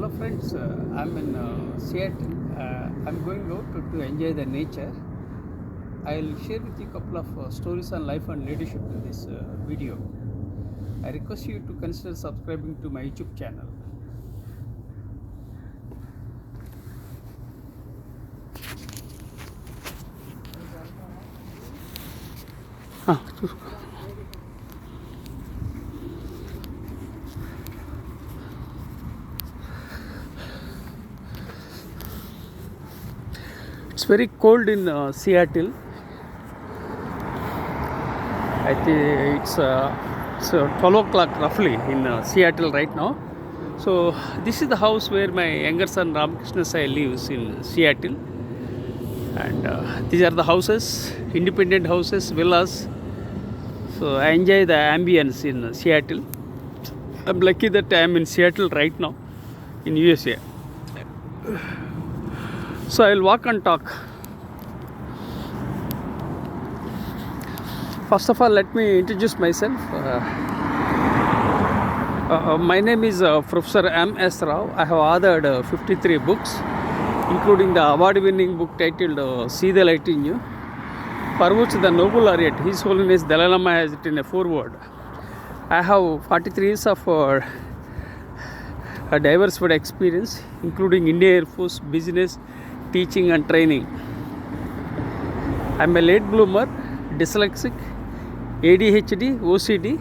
Hello friends, I'm in Seattle. I'm going out to enjoy the nature. I'll share with you a couple of stories on life and leadership in this video. I request you to consider subscribing to my YouTube channel. It's very cold in Seattle. I think it's 12 o'clock roughly in Seattle right now. So this is the house where my younger son Ramakrishna Sai lives in Seattle. And these are the houses, independent houses, villas. So I enjoy the ambience in Seattle. I'm lucky that I am in Seattle right now in USA. So I'll walk and talk. First of all, let me introduce myself. My name is Professor M.S. Rao. I have authored 53 books, including the award-winning book titled See the Light in You, for which the Noble Laureate, His Holiness Dalai Lama, has written a foreword. I have 43 years of a diversified experience, including Indian Air Force, business, teaching and training. I'm a late bloomer, dyslexic, ADHD, OCD,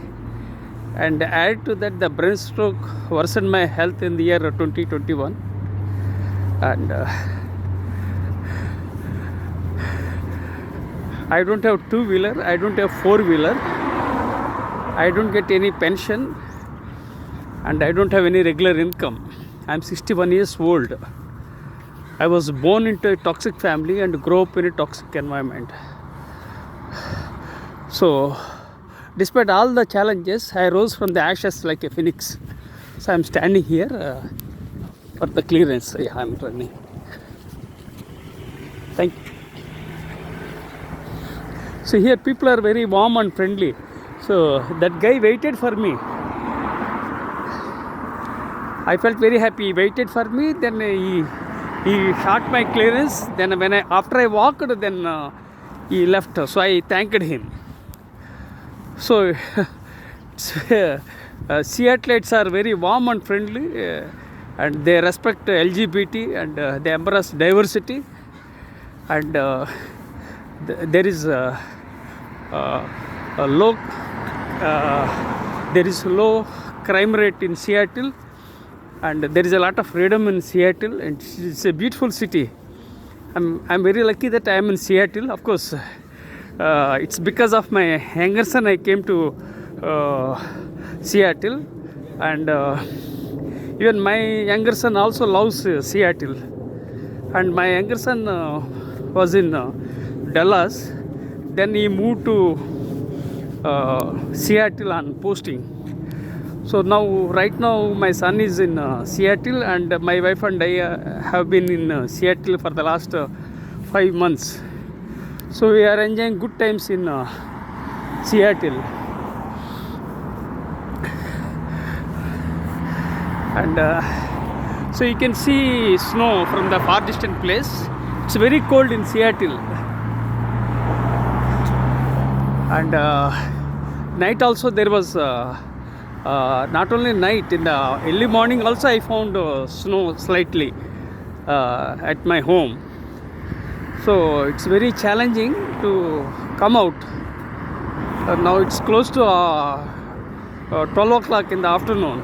and add to that the brain stroke worsened my health in the year 2021. And I don't have two-wheeler, I don't have four-wheeler, I don't get any pension, and I don't have any regular income. I'm 61 years old. I was born into a toxic family and grew up in a toxic environment. So, despite all the challenges, I rose from the ashes like a phoenix. So, I'm standing here for the clearance. Yeah, I'm running. Thank you. So, here people are very warm and friendly. So, that guy waited for me. I felt very happy. He waited for me. Then he shot my clearance. Then after I walked, then he left. So I thanked him. So Seattleites are very warm and friendly, and they respect LGBT, and they embrace diversity. And there is a low crime rate in Seattle. And there is a lot of freedom in Seattle, and it's a beautiful city. I'm very lucky that I am in Seattle. Of course, it's because of my younger son I came to Seattle, and even my younger son also loves Seattle. And my younger son was in Dallas. Then he moved to Seattle on posting. So right now, my son is in Seattle, and my wife and I have been in Seattle for the last 5 months. So we are enjoying good times in Seattle. And so you can see snow from the far distant place. It's very cold in Seattle. And night also there was not only night, in the early morning also I found snow slightly at my home. So it's very challenging to come out. Now it's close to 12 o'clock in the afternoon.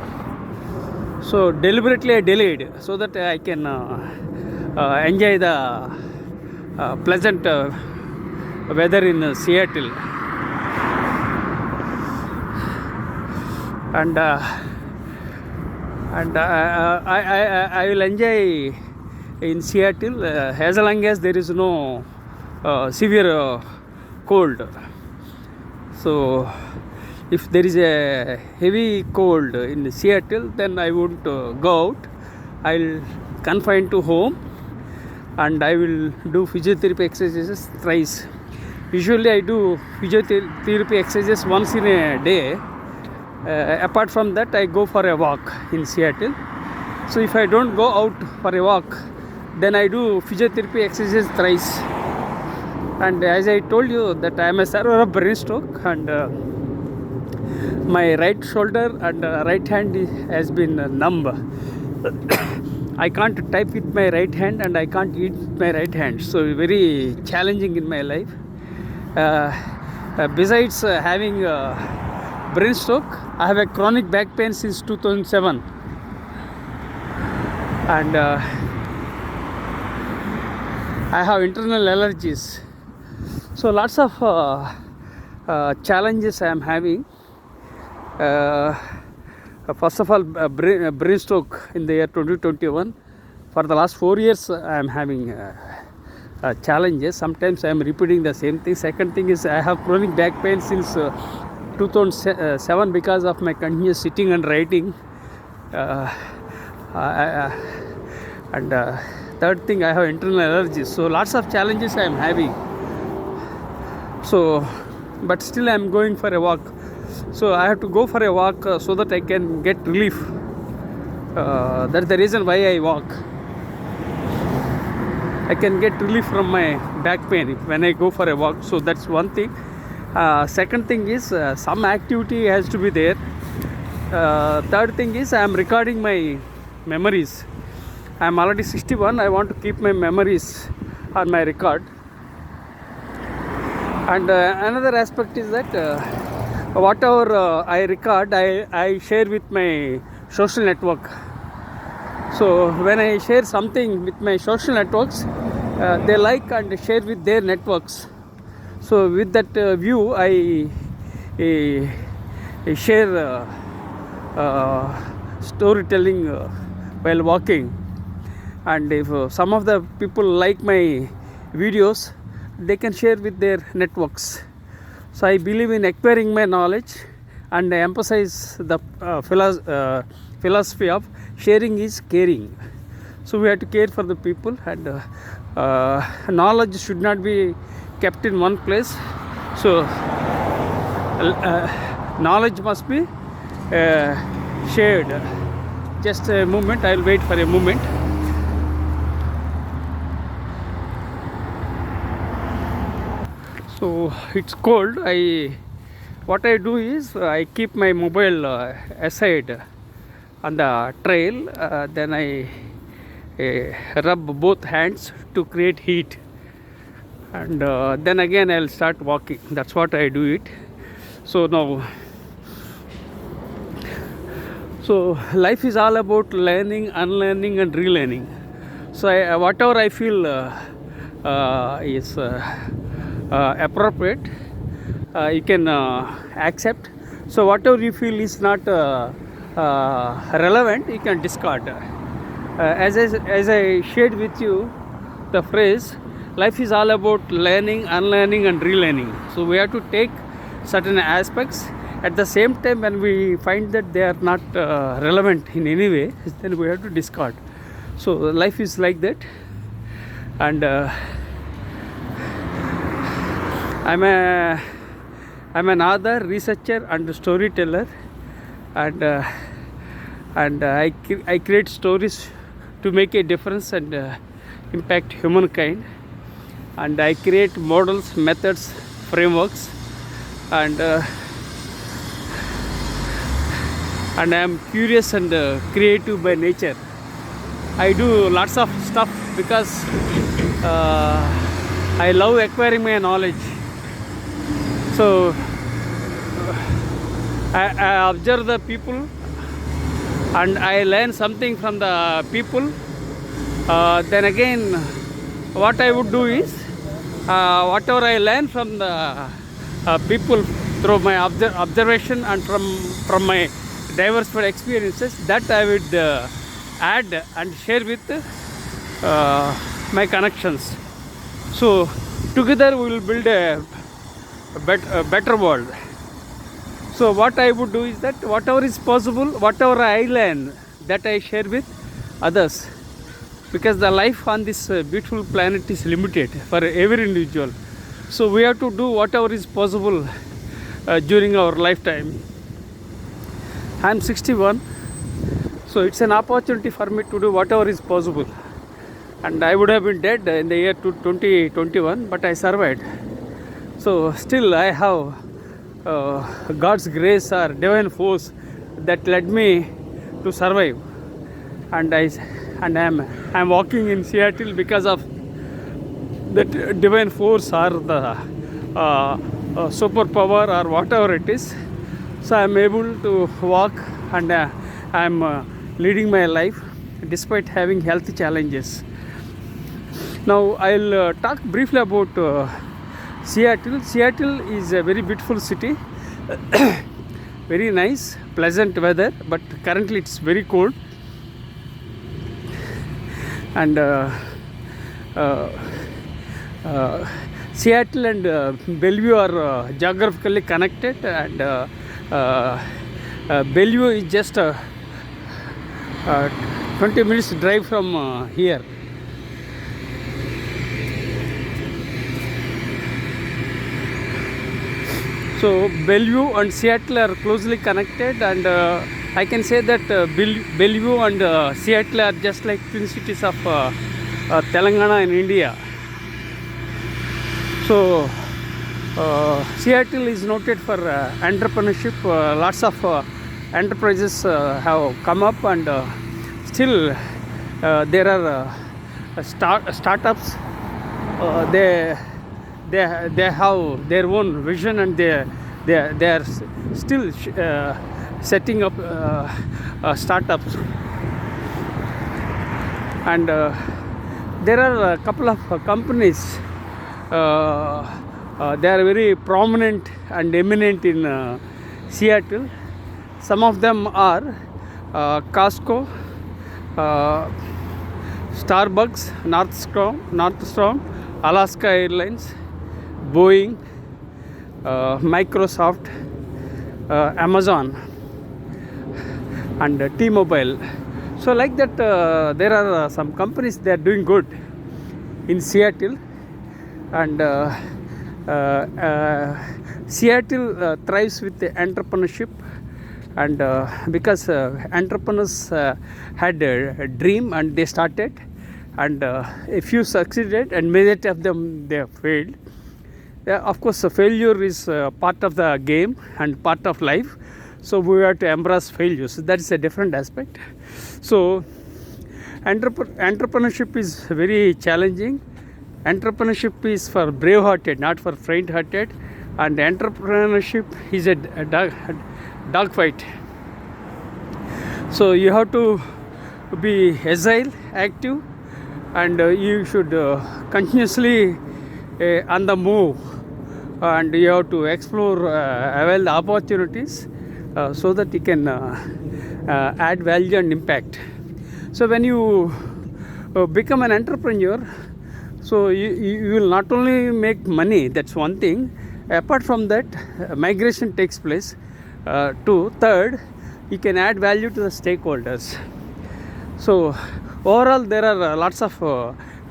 So deliberately I delayed so that I can enjoy the pleasant weather in Seattle. And I will enjoy in Seattle as long as there is no severe cold. So if there is a heavy cold in Seattle, then I won't go out. I'll confine to home, and I will do physiotherapy exercises thrice. Usually I do physiotherapy exercises once in a day. Apart from that, I go for a walk in Seattle. So if I don't go out for a walk, then I do physiotherapy exercise thrice. And as I told you that I am a survivor of brain stroke, and my right shoulder and right hand has been numb. I can't type with my right hand and I can't eat with my right hand. So very challenging in my life. Besides having brain stroke, I have a chronic back pain since 2007. And I have internal allergies. So lots of challenges I am having. First of all, brain stroke in the year 2021. For the last 4 years, I am having challenges. Sometimes I am repeating the same thing. Second thing is I have chronic back pain since 2007 because of my continuous sitting and writing. And third thing, I have internal allergies. So lots of challenges I am having. So, but still I am going for a walk. So I have to go for a walk so that I can get relief. That's the reason why I walk. I can get relief from my back pain when I go for a walk. So that's one thing. Second thing is some activity has to be there. Third thing is I am recording my memories. I am already 61. I want to keep my memories on my record. And another aspect is that whatever I record, I share with my social network. So when I share something with my social networks, they like and share with their networks. So with that view, I share storytelling while walking. And if some of the people like my videos, they can share with their networks. So I believe in acquiring my knowledge, and I emphasize the philosophy of sharing is caring. So we have to care for the people, and knowledge should not be kept in one place. So knowledge must be shared. Just a moment, I'll wait for a moment. So it's cold. What I do is I keep my mobile aside on the trail. Then I rub both hands to create heat, and then again I'll start walking. That's what I do it. So now, so life is all about learning, unlearning, and relearning. So whatever I feel is appropriate, you can accept. So whatever you feel is not relevant, you can discard. As I shared with you the phrase, life is all about learning, unlearning, and relearning. So we have to take certain aspects. At the same time, when we find that they are not relevant in any way, then we have to discard. So life is like that. And I'm an author, researcher, and storyteller, and I create stories to make a difference and impact humankind. And I create models, methods, frameworks, and I am curious and creative by nature. I do lots of stuff because I love acquiring my knowledge. So I observe the people and I learn something from the people. Then again, what I would do is whatever I learn from the people through my observation and from my diverse experiences, that I would add and share with my connections. So together we will build a better world. So what I would do is that whatever is possible, whatever I learn, that I share with others, because the life on this beautiful planet is limited for every individual. So we have to do whatever is possible during our lifetime. I am 61, So it's an opportunity for me to do whatever is possible. And I would have been dead in the year 2021, but I survived. So still I have God's grace or divine force that led me to survive. And I'm walking in Seattle because of that divine force or the superpower or whatever it is. So I'm able to walk, and I'm leading my life despite having health challenges. Now I'll talk briefly about Seattle. Seattle is a very beautiful city. Very nice, pleasant weather, but currently it's very cold. And Seattle and Bellevue are geographically connected, and Bellevue is just 20 minutes drive from here. So Bellevue and Seattle are closely connected, and I can say that Bellevue and Seattle are just like twin cities of Telangana in India. So Seattle is noted for entrepreneurship. Lots of enterprises have come up, and still there are startups. They have their own vision, and they are still setting up startups. And there are a couple of companies. They are very prominent and eminent in Seattle. Some of them are Costco, Starbucks, Nordstrom, Alaska Airlines, Boeing, Microsoft, Amazon, and T-Mobile. So like that, there are some companies that are doing good in Seattle. And Seattle thrives with the entrepreneurship, and because entrepreneurs had a dream and they started, and a few succeeded, and majority of them they have failed. Of course, failure is part of the game and part of life, so we have to embrace failures. That is a different aspect. So entrepreneurship is very challenging. Entrepreneurship is for brave-hearted, not for faint-hearted, and entrepreneurship is a dog fight. So you have to be agile, active, and you should continuously on the move, and you have to explore avail the opportunities so that you can add value and impact. So when you become an entrepreneur, so you will not only make money, that's one thing. Apart from that, migration takes place. Third, you can add value to the stakeholders. So overall, there are lots of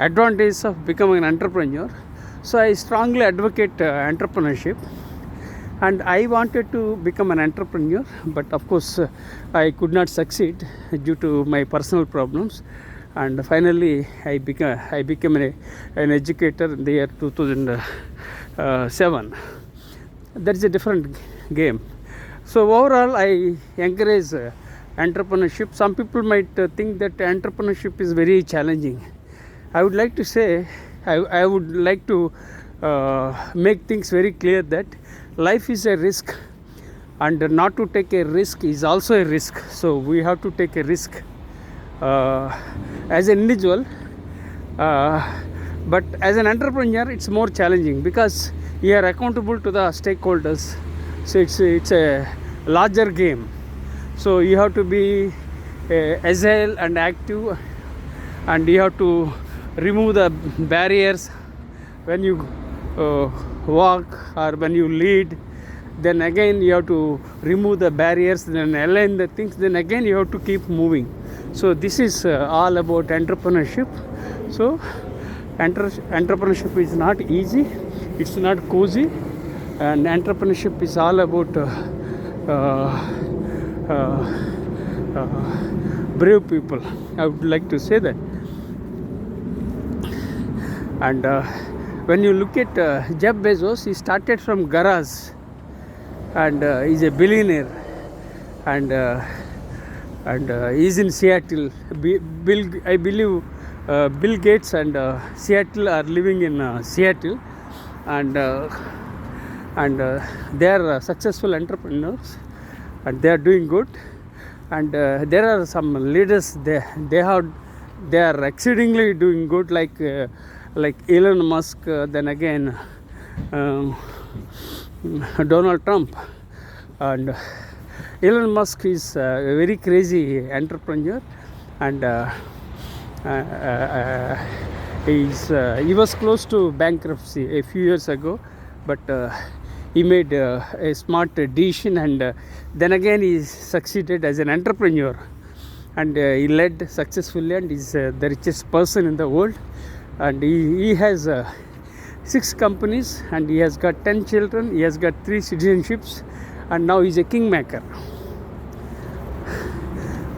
advantages of becoming an entrepreneur. So I strongly advocate entrepreneurship, and I wanted to become an entrepreneur, but of course I could not succeed due to my personal problems. And finally, I became an educator in the year 2007. That's a different game. So overall, I encourage entrepreneurship. Some people might think that entrepreneurship is very challenging. I would like to say, I would like to make things very clear that life is a risk, and not to take a risk is also a risk. So we have to take a risk as an individual, but as an entrepreneur it's more challenging because you are accountable to the stakeholders. So it's a larger game. So you have to be agile and active, and you have to remove the barriers when you walk or when you lead. Then again you have to remove the barriers, then align the things, then again you have to keep moving. So this is all about entrepreneurship. So entrepreneurship is not easy, it's not cozy, and entrepreneurship is all about brave people. I would like to say that. And when you look at Jeff Bezos, he started from garage, and he's a billionaire, and he's in Seattle. I believe Bill Gates and Seattle are living in Seattle, and they are successful entrepreneurs, and they are doing good. And there are some leaders they are exceedingly doing good, like Elon Musk, then again Donald Trump. And Elon Musk is a very crazy entrepreneur, and he was close to bankruptcy a few years ago, but he made a smart decision, and then again he succeeded as an entrepreneur, and he led successfully, and is the richest person in the world. And he has 6 companies, and he has got 10 children, he has got 3 citizenships, and now he's a kingmaker.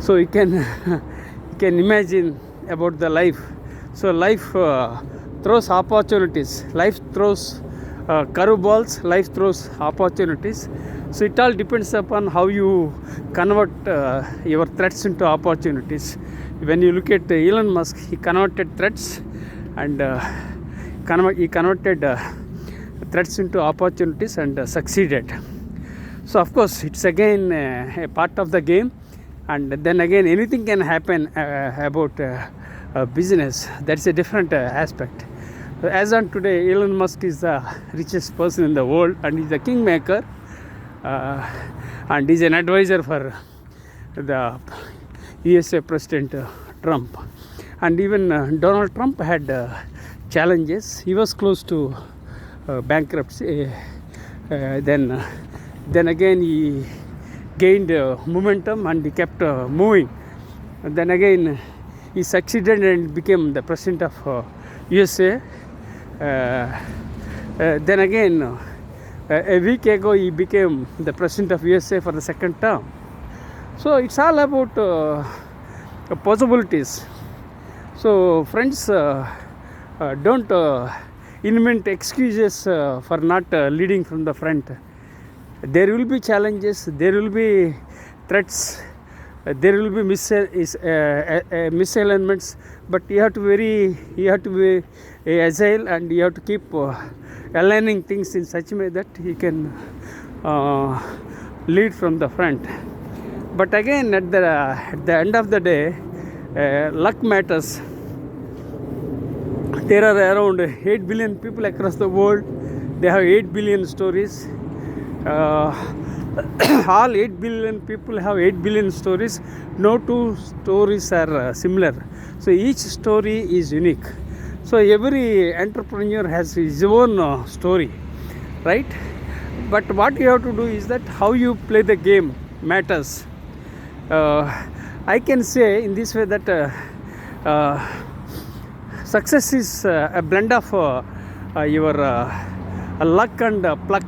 So you can imagine about the life. So life throws opportunities, life throws curveballs, life throws opportunities. So it all depends upon how you convert your threats into opportunities. When you look at Elon Musk, he converted threats, and he converted threats into opportunities, and succeeded. So of course it's again a part of the game, and then again anything can happen about business. That's a different aspect. As on today, Elon Musk is the richest person in the world, and he's a kingmaker, and he's an advisor for the USA President Trump. And even Donald Trump had challenges. He was close to bankruptcy. Then again he gained momentum, and he kept moving. And then again he succeeded and became the president of USA. Then again a week ago he became the president of USA for the second term. So it's all about possibilities. So friends, don't invent excuses for not leading from the front. There will be challenges, there will be threats, there will be misalignments, but you have to be agile, and you have to keep aligning things in such a way that you can lead from the front. But again, at the end of the day, luck matters. There are around 8 billion people across the world. They have 8 billion stories. All 8 billion people have 8 billion stories. No two stories are similar. So each story is unique. So every entrepreneur has his own story, right? But what you have to do is that how you play the game matters. I can say in this way that success is a blend of your luck and pluck.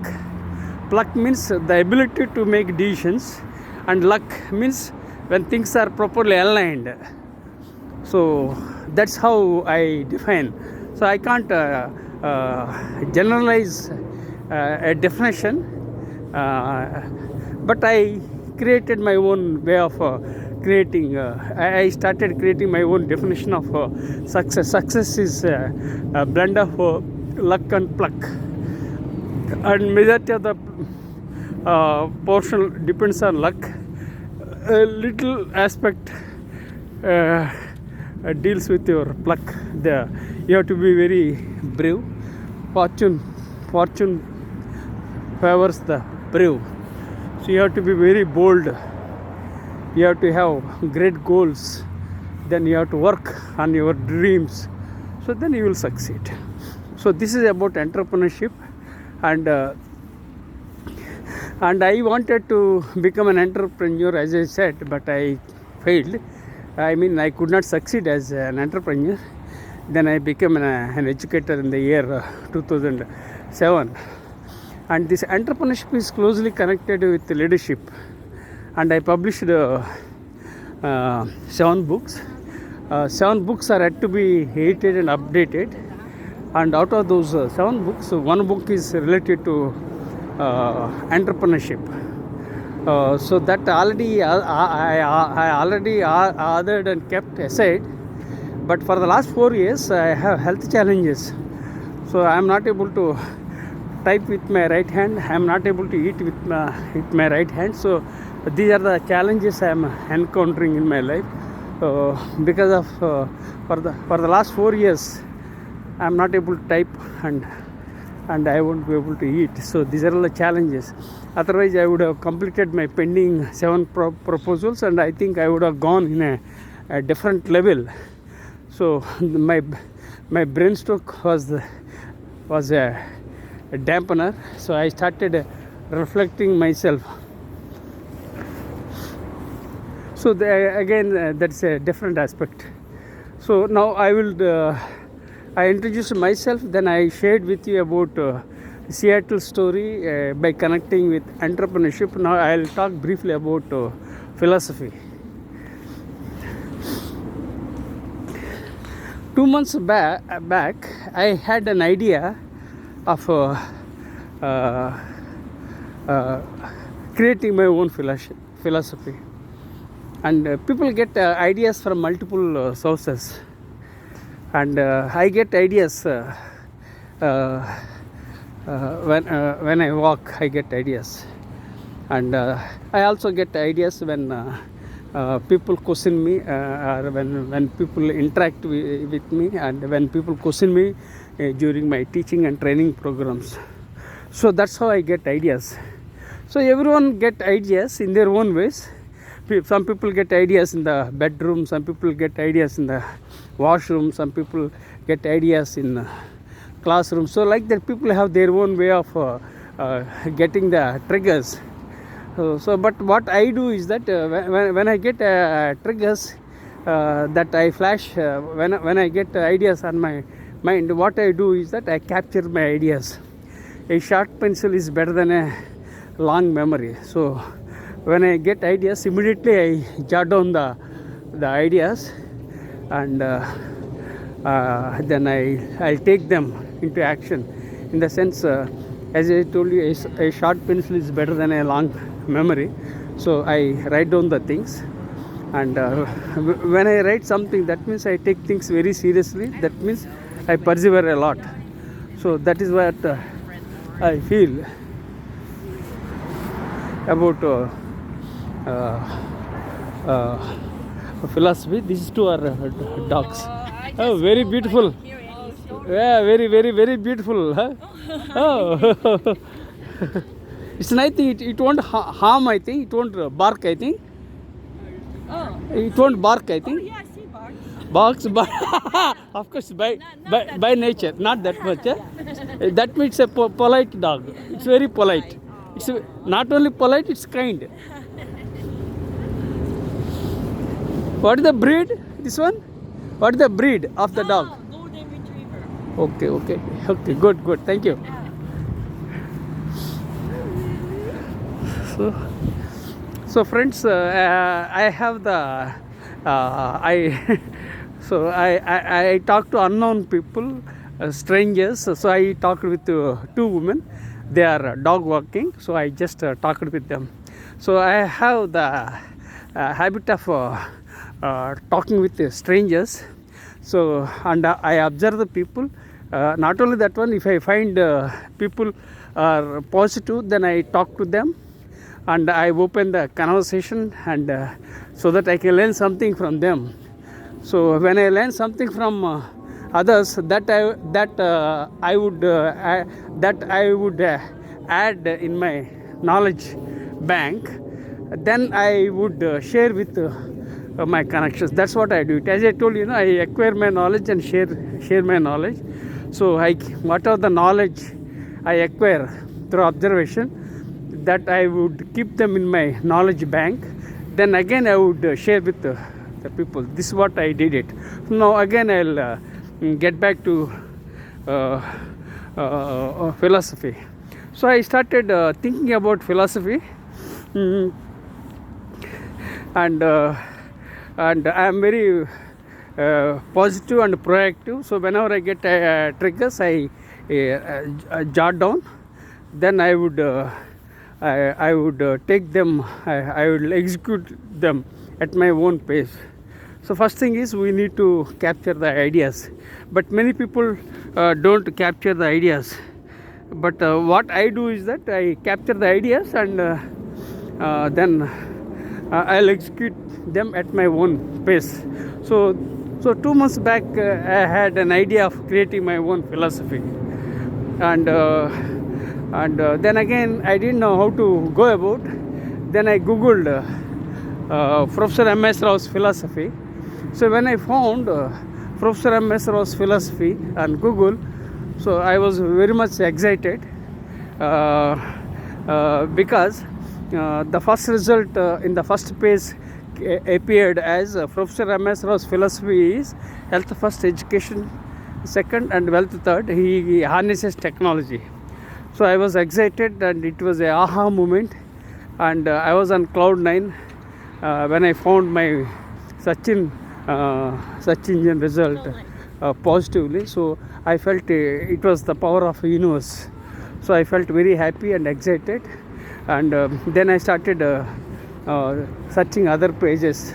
Pluck means the ability to make decisions, and luck means when things are properly aligned. So that's how I define. So I can't generalize a definition, but I created my own way of creating. I started creating my own definition of success. Success is a blend of luck and pluck, and majority of the portion depends on luck. A little aspect deals with your pluck. You have to be very brave. Fortune favors the brave. So you have to be very bold. You have to have great goals. Then you have to work on your dreams. So then you will succeed. So this is about entrepreneurship, and I wanted to become an entrepreneur, as I said, but I failed. I mean, I could not succeed as an entrepreneur. Then I became an educator in the year 2007. And this entrepreneurship is closely connected with leadership. And I published 7 books. 7 books are yet to be edited and updated, and out of those 7 books, one book is related to entrepreneurship. So that already I already authored and kept aside. But for the last 4 years, I have health challenges. So I am not able to type with my right hand. I am not able to eat with my right hand. So these are the challenges I am encountering in my life. Because of for the last 4 years, I am not able to type and I won't be able to eat. So these are all the challenges. Otherwise, I would have completed my pending 7 proposals, and I think I would have gone in a different level. So my brainstroke was a dampener. So I started reflecting myself. So again, that's a different aspect. So now I introduced myself, then I shared with you about Seattle story by connecting with entrepreneurship. Now I'll talk briefly about philosophy. 2 months back, I had an idea of creating my own philosophy. And people get ideas from multiple sources. And I get ideas when I walk. I get ideas, and I also get ideas when people question me, or when people interact with me, and when people question me during my teaching and training programs. So that's how I get ideas. So everyone get ideas in their own ways. Some people get ideas in the bedroom, some people get ideas in the washroom, some people get ideas in classroom. So like that, people have their own way of getting the triggers. But what I do is that when I get triggers that I flash, when I get ideas on my mind, what I do is that I capture my ideas. A sharp pencil is better than a long memory. So when I get ideas, immediately I jot down the ideas, and then I'll take them into action. In the sense, as I told you, a short pencil is better than a long memory. So I write down the things, and when I write something, that means I take things very seriously. That means I persevere a lot. So that is what I feel about philosophy. These two are dogs. Oh, very beautiful. Yeah, very beautiful. Huh? Oh, it's nothing. It won't harm. I think it won't bark. I think. Oh. It won't bark. I think. Oh, yeah, I see barks. Barks, of course, by nature, not that much. That means a polite dog. It's very polite. It's not only polite, it's kind. What is the breed? This one? What is the breed of the dog? Golden retriever. Okay. Good. Thank you. So friends, I have the I talk to unknown people, strangers. So I talked with 2 women. They are dog walking. So I just talked with them. So I have the habit of talking with strangers. So, and I observe the people. Not only that one, if I find people are positive, then I talk to them, and I open the conversation, and so that I can learn something from them. So when I learn something from others, that I would add in my knowledge bank, then I would share with my connections. That's what I do. As I told you, I acquire my knowledge and share my knowledge. So whatever the knowledge I acquire through observation, that I would keep them in my knowledge bank. Then again I would share with the people. This is what I did it. Now again I'll get back to philosophy. So I started thinking about philosophy, and and I am very positive and proactive. So whenever I get triggers, I jot down. Then I would take them. I would execute them at my own pace. So first thing is we need to capture the ideas, but many people don't capture the ideas. But what I do is that I capture the ideas, and then I'll execute them at my own pace. So 2 months back, I had an idea of creating my own philosophy, and then again I didn't know how to go about. Then I googled Professor M.S. Rao's philosophy. So when I found Professor M.S. Rao's philosophy on Google, so I was very much excited because the first result in the first page appeared as Professor M.S. Rao's philosophy is health first, education second, and wealth third. He harnesses technology. So I was excited, and it was a aha moment, and I was on cloud 9 when I found my search engine result positively. So I felt it was the power of the universe. So I felt very happy and excited, and then I started searching other pages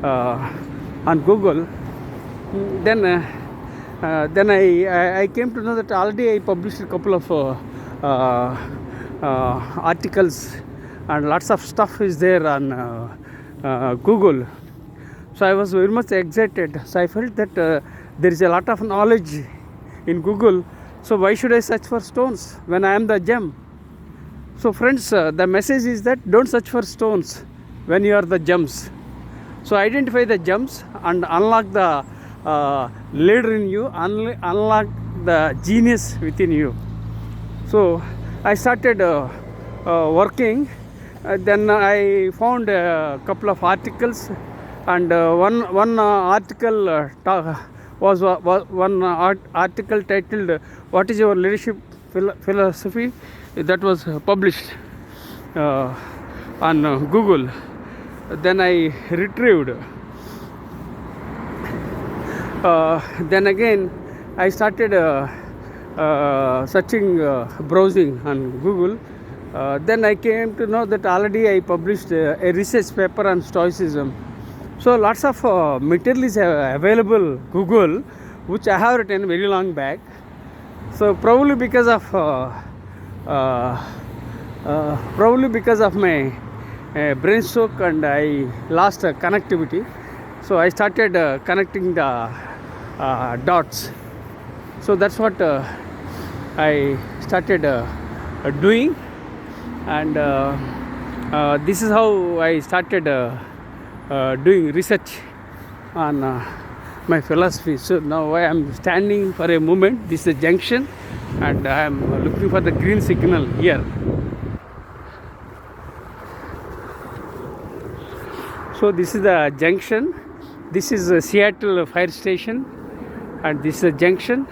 on Google. Then I came to know that already I published a couple of articles, and lots of stuff is there on Google. So I was very much excited. So I felt that there is a lot of knowledge in Google. So why should I search for stones when I am the gem? So friends, the message is that don't search for stones when you are the gems. So identify the gems and unlock the leader in you, unlock the genius within you. So I started working. Then I found a couple of articles, and one article was one article titled "What is your leadership philosophy?" that was published on Google. Then I retrieved. Then again I started searching, browsing on Google. Then I came to know that already I published a research paper on Stoicism. So lots of material is available Google, which I have written very long back. So probably because of my brain stroke, and I lost connectivity. So I started connecting the dots. So that's what I started doing, and this is how I started doing research on my philosophy. So now I am standing for a moment. This is a junction, and I am looking for the green signal here. So this is the junction. This is a Seattle fire station, and this is a junction.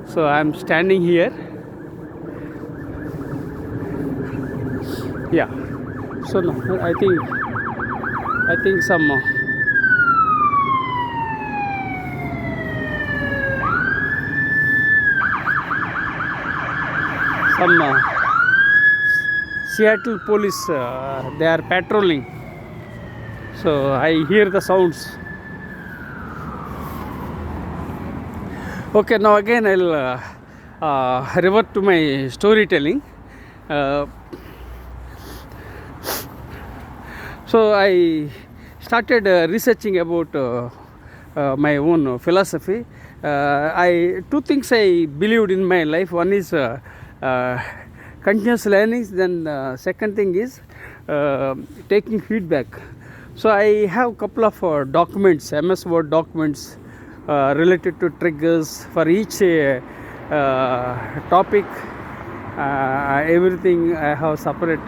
So I am standing here. Yeah. So now I think some Seattle police, they are patrolling. So I hear the sounds. Okay, now again I'll revert to my storytelling. So I started researching about my own philosophy. Two things I believed in my life. One is continuous learning. Then second thing is taking feedback. So I have a couple of documents, MS Word documents related to triggers for each topic. Everything I have separate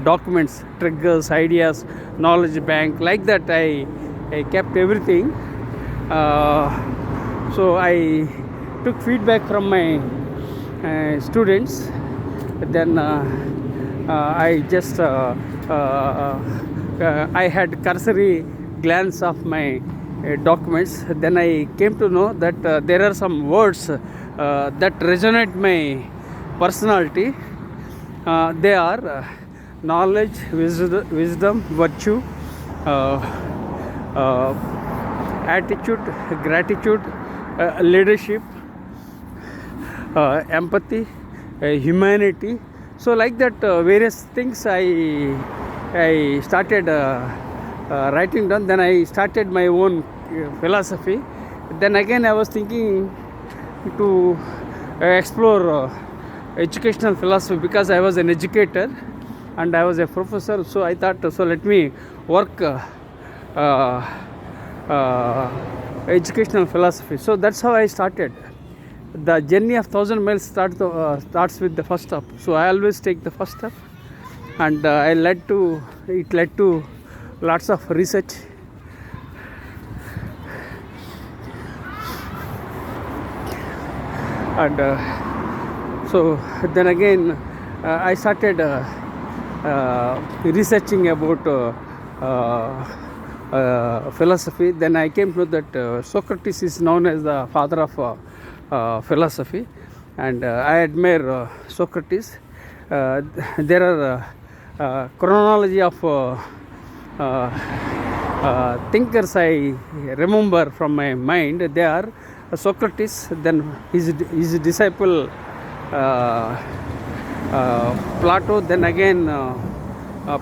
documents, triggers, ideas, knowledge bank, like that. I kept everything. So I took feedback from my students. Then I just I had cursory glance of my documents. Then I came to know that there are some words that resonate my personality. They are knowledge, wisdom, virtue, uh, uh, attitude, gratitude, leadership, empathy, humanity. So like that, various things I started writing down. Then I started my own philosophy. Then again I was thinking to explore educational philosophy because I was an educator and I was a professor. So I thought, so let me work educational philosophy. So that's how I started. The journey of 1,000 miles starts with the first step. So I always take the first step, and it led to lots of research. And so then again I started researching about philosophy. Then I came to know that Socrates is known as the father of philosophy, and I admire Socrates. There are chronology of thinkers I remember from my mind. They are Socrates, then his disciple Plato, then again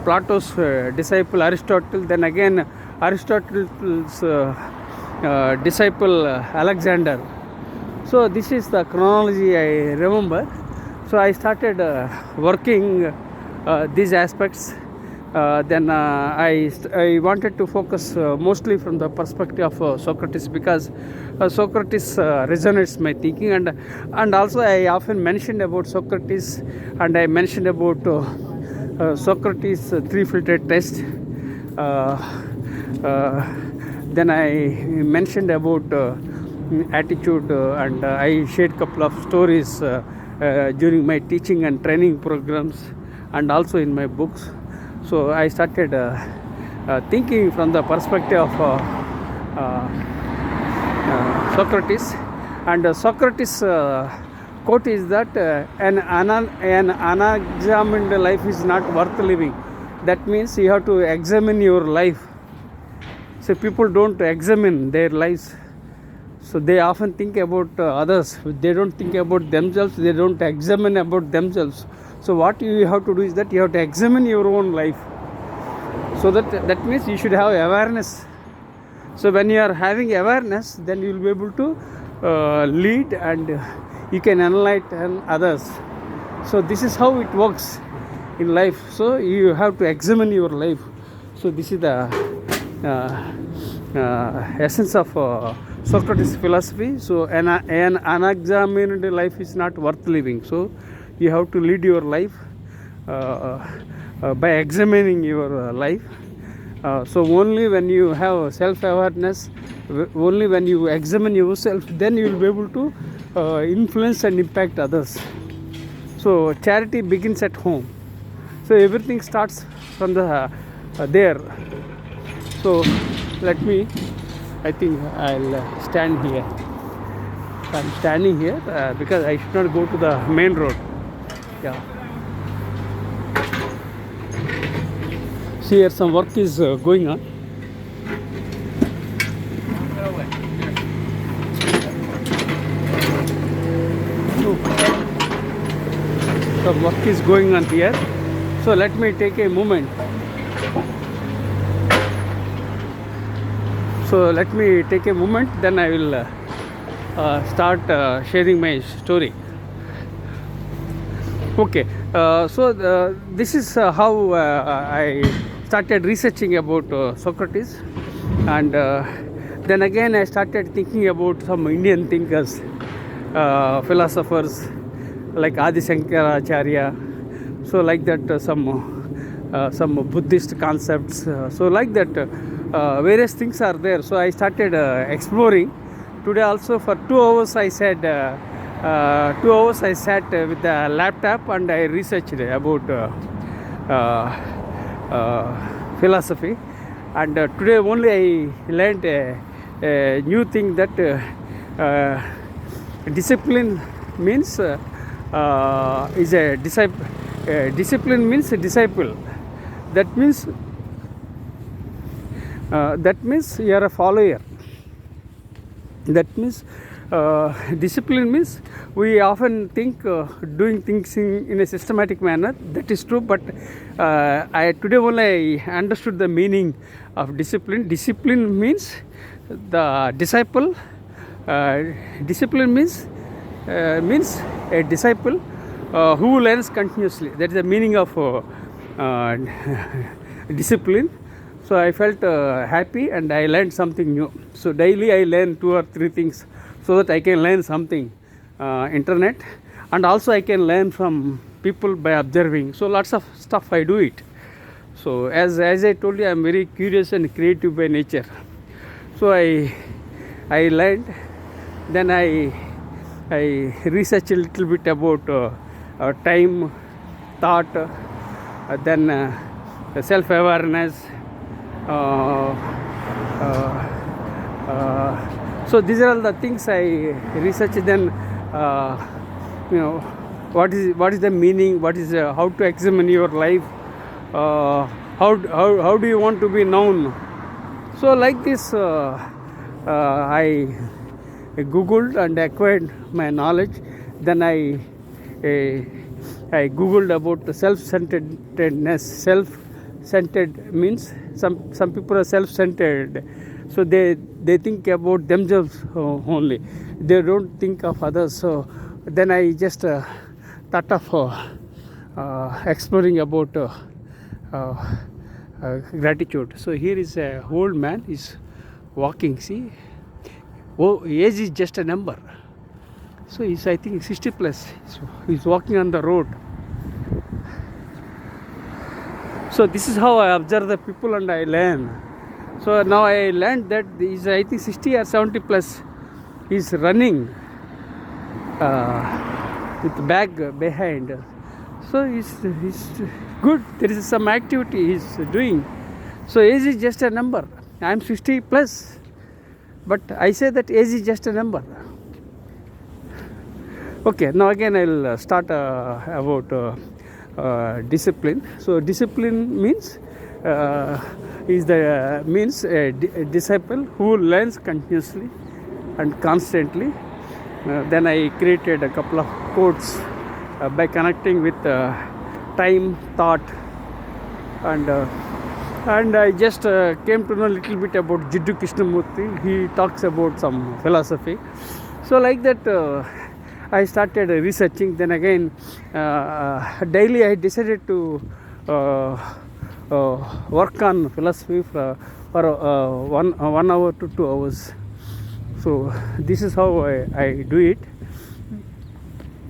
Plato's disciple Aristotle, then again Aristotle's disciple Alexander. So this is the chronology I remember. So I started working these aspects. Then I wanted to focus mostly from the perspective of Socrates, because Socrates resonates my thinking, and also I often mentioned about Socrates, and I mentioned about Socrates' three-filter test. Then I mentioned about attitude, and I shared couple of stories during my teaching and training programs, and also in my books. So I started thinking from the perspective of Socrates, and Socrates' quote is that an unexamined life is not worth living. That means you have to examine your life. So people don't examine their lives. So they often think about others. They don't think about themselves. They don't examine about themselves. So what you have to do is that you have to examine your own life. So that means you should have awareness. So when you are having awareness, then you will be able to lead, and you can enlighten others. So this is how it works in life. So you have to examine your life. So this is the essence of Socrates' philosophy. So an unexamined life is not worth living. So you have to lead your life by examining your life. So only when you have self-awareness, only when you examine yourself, then you will be able to influence and impact others. So charity begins at home. So everything starts from the there. So I think I'll stand here. I'm standing here because I should not go to the main road. Yeah. See, here some work is going on. Some work is going on here. So let me take a moment. Then I will start sharing my story. Okay, so this is how I started researching about Socrates, and then again I started thinking about some Indian thinkers, philosophers like Adi Shankaracharya. So like that, some Buddhist concepts. So like that, various things are there. So I started exploring. Today also for 2 hours I said. 2 hours I sat with the laptop and I researched about philosophy, and today only I learned a new thing that discipline means is a disciple. Discipline means a disciple. That means you are a follower. That means discipline means we often think doing things in a systematic manner. That is true, but today only I understood the meaning of discipline. Discipline means the disciple. Discipline means a disciple who learns continuously. That is the meaning of discipline. So I felt happy and I learned something new. So daily I learn 2 or 3 things so that I can learn something internet, and also I can learn from people by observing. So lots of stuff I do it. So as I told you, I am very curious and creative by nature. So I learned, then I research a little bit about time, thought, then self-awareness. So these are all the things I research. Then what is the meaning, what is how to examine your life, how do you want to be known. So like this I googled and acquired my knowledge. Then I googled about the self-centeredness. Self-centered means some people are self-centered, so they think about themselves only, they don't think of others. So then I just thought of exploring about gratitude. So here is a old man, is walking. See, age is just a number. So he's, I think, 60 plus. So he's walking on the road. So this is how I observe the people and I learn. So now I learned that he's, I think, 60 or 70 plus. He's running with bag behind. So he's good. There is some activity he's doing. So age is just a number. I am 60 plus, but I say that age is just a number. Okay, now again I'll start about discipline. So discipline means means a disciple who learns continuously and constantly. Then I created a couple of quotes by connecting with time, thought, and I just came to know a little bit about Jiddu Krishnamurti. He talks about some philosophy. So like that I started researching. Then again daily I decided to work on philosophy for 1 hour to 2 hours. So this is how I do it.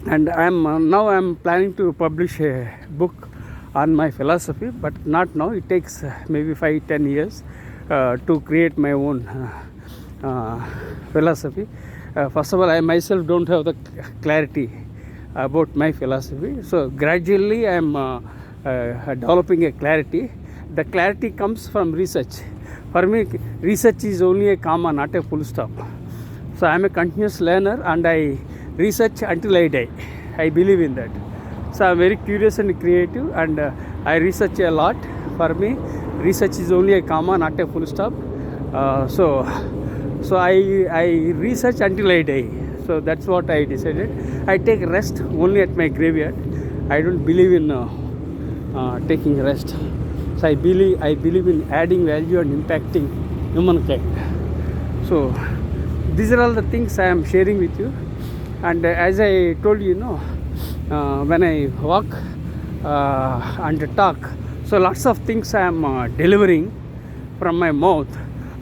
And now I'm planning to publish a book on my philosophy, but not now. It takes maybe 5-10 years to create my own philosophy. First of all, I myself don't have the clarity about my philosophy. So gradually I am developing a clarity. The clarity comes from research. For me, research is only a comma, not a full stop. So I am a continuous learner and I research until I die. I believe in that. So I am very curious and creative, and I research a lot. For me, research is only a comma, not a full stop. So I research until I die. So that's what I decided. I take rest only at my graveyard. I don't believe in taking rest. So I believe in adding value and impacting humankind. So these are all the things I am sharing with you. And as I told you, when I walk and talk, so lots of things I am delivering from my mouth.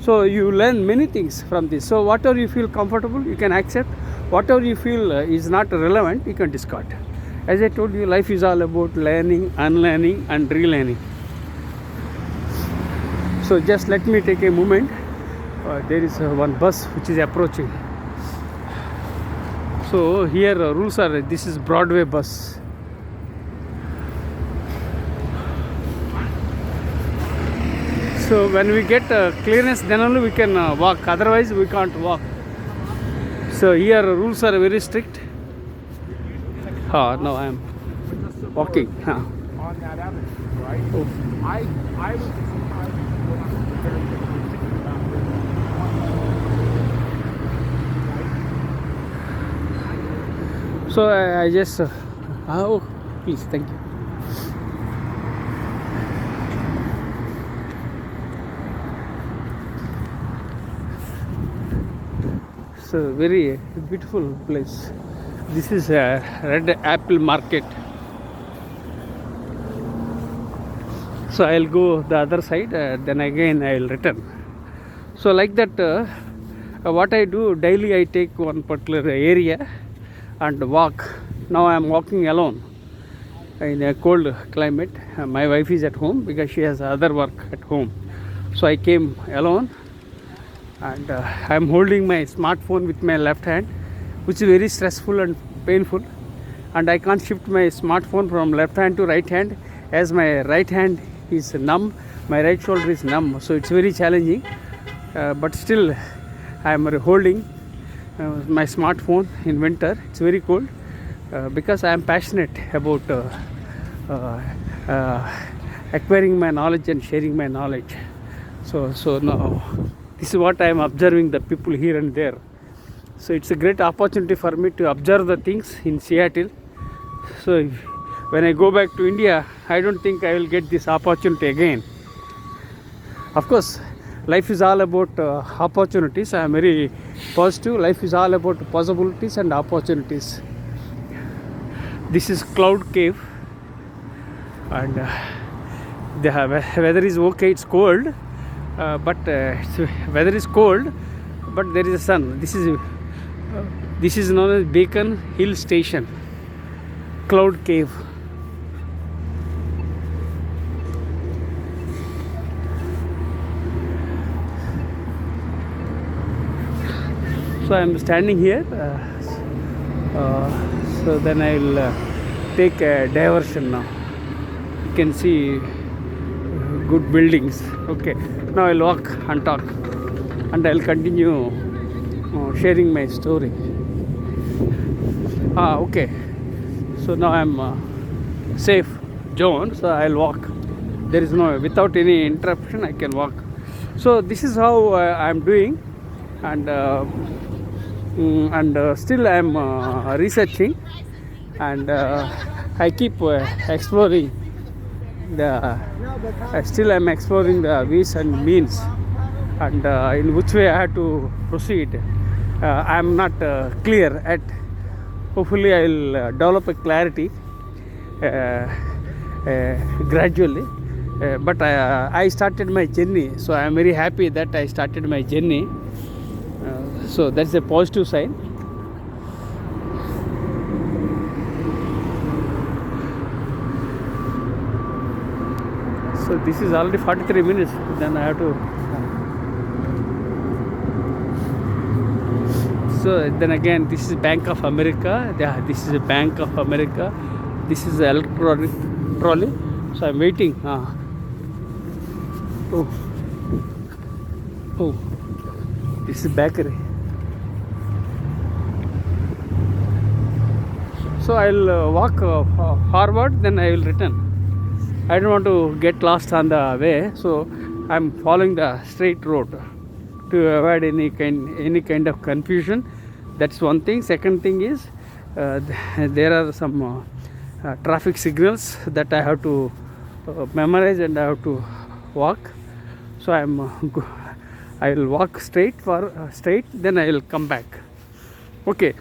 So you learn many things from this. So whatever you feel comfortable, you can accept. Whatever you feel is not relevant, you can discard. As I told you, life is all about learning, unlearning and relearning. So just let me take a moment. There is one bus which is approaching. So here rules are, this is Broadway bus. So when we get clearness, then only we can walk. Otherwise, we can't walk. So here rules are very strict. No, I am walking. On that evidence, right? Oh. I was surprised when I was very thinking about this. So I just oh, please, thank you. So very beautiful place. This is a red apple market. So I'll go the other side, then again I'll return. So like that, what I do daily, I take one particular area and walk. Now I am walking alone in a cold climate. My wife is at home because she has other work at home. So I came alone, and I am holding my smartphone with my left hand, which is very stressful and painful. And I can't shift my smartphone from left hand to right hand, as my right hand is numb, my right shoulder is numb. So it's very challenging. But still, I am holding my smartphone in winter. It's very cold because I am passionate about acquiring my knowledge and sharing my knowledge. So now this is what I am observing, the people here and there. So it's a great opportunity for me to observe the things in Seattle. So when I go back to India, I don't think I will get this opportunity again. Of course, life is all about opportunities. I am very positive. Life is all about possibilities and opportunities. This is Cloud Cave, and the weather is okay. It's cold, but weather is cold, but there is a sun. This is known as Beacon Hill Station, Cloud Cave. So I am standing here. So then I will take a diversion now. You can see good buildings. Okay. Now I'll walk and talk, and I'll continue sharing my story. Okay. So now I'm safe zone. So I'll walk. There is no, without any interruption, I can walk. So this is how I'm doing, and still I am researching, and I keep exploring still I am exploring the ways and means, and in which way I have to proceed. I am not clear at. Hopefully I will develop a clarity gradually, but I started my journey, so I am very happy that I started my journey. So that's a positive sign. So this is already 43 minutes. Then I have to. So then again, this is Bank of America. Yeah, this is a Bank of America. This is the electronic trolley. So I'm waiting. Oh, this is bakery. So I'll walk forward, then I will return. I don't want to get lost on the way, so I'm following the straight road to avoid any kind of confusion. That's one thing. Second thing is there are some traffic signals that I have to memorize, and I have to walk. So I will walk straight, then I will come back. Okay.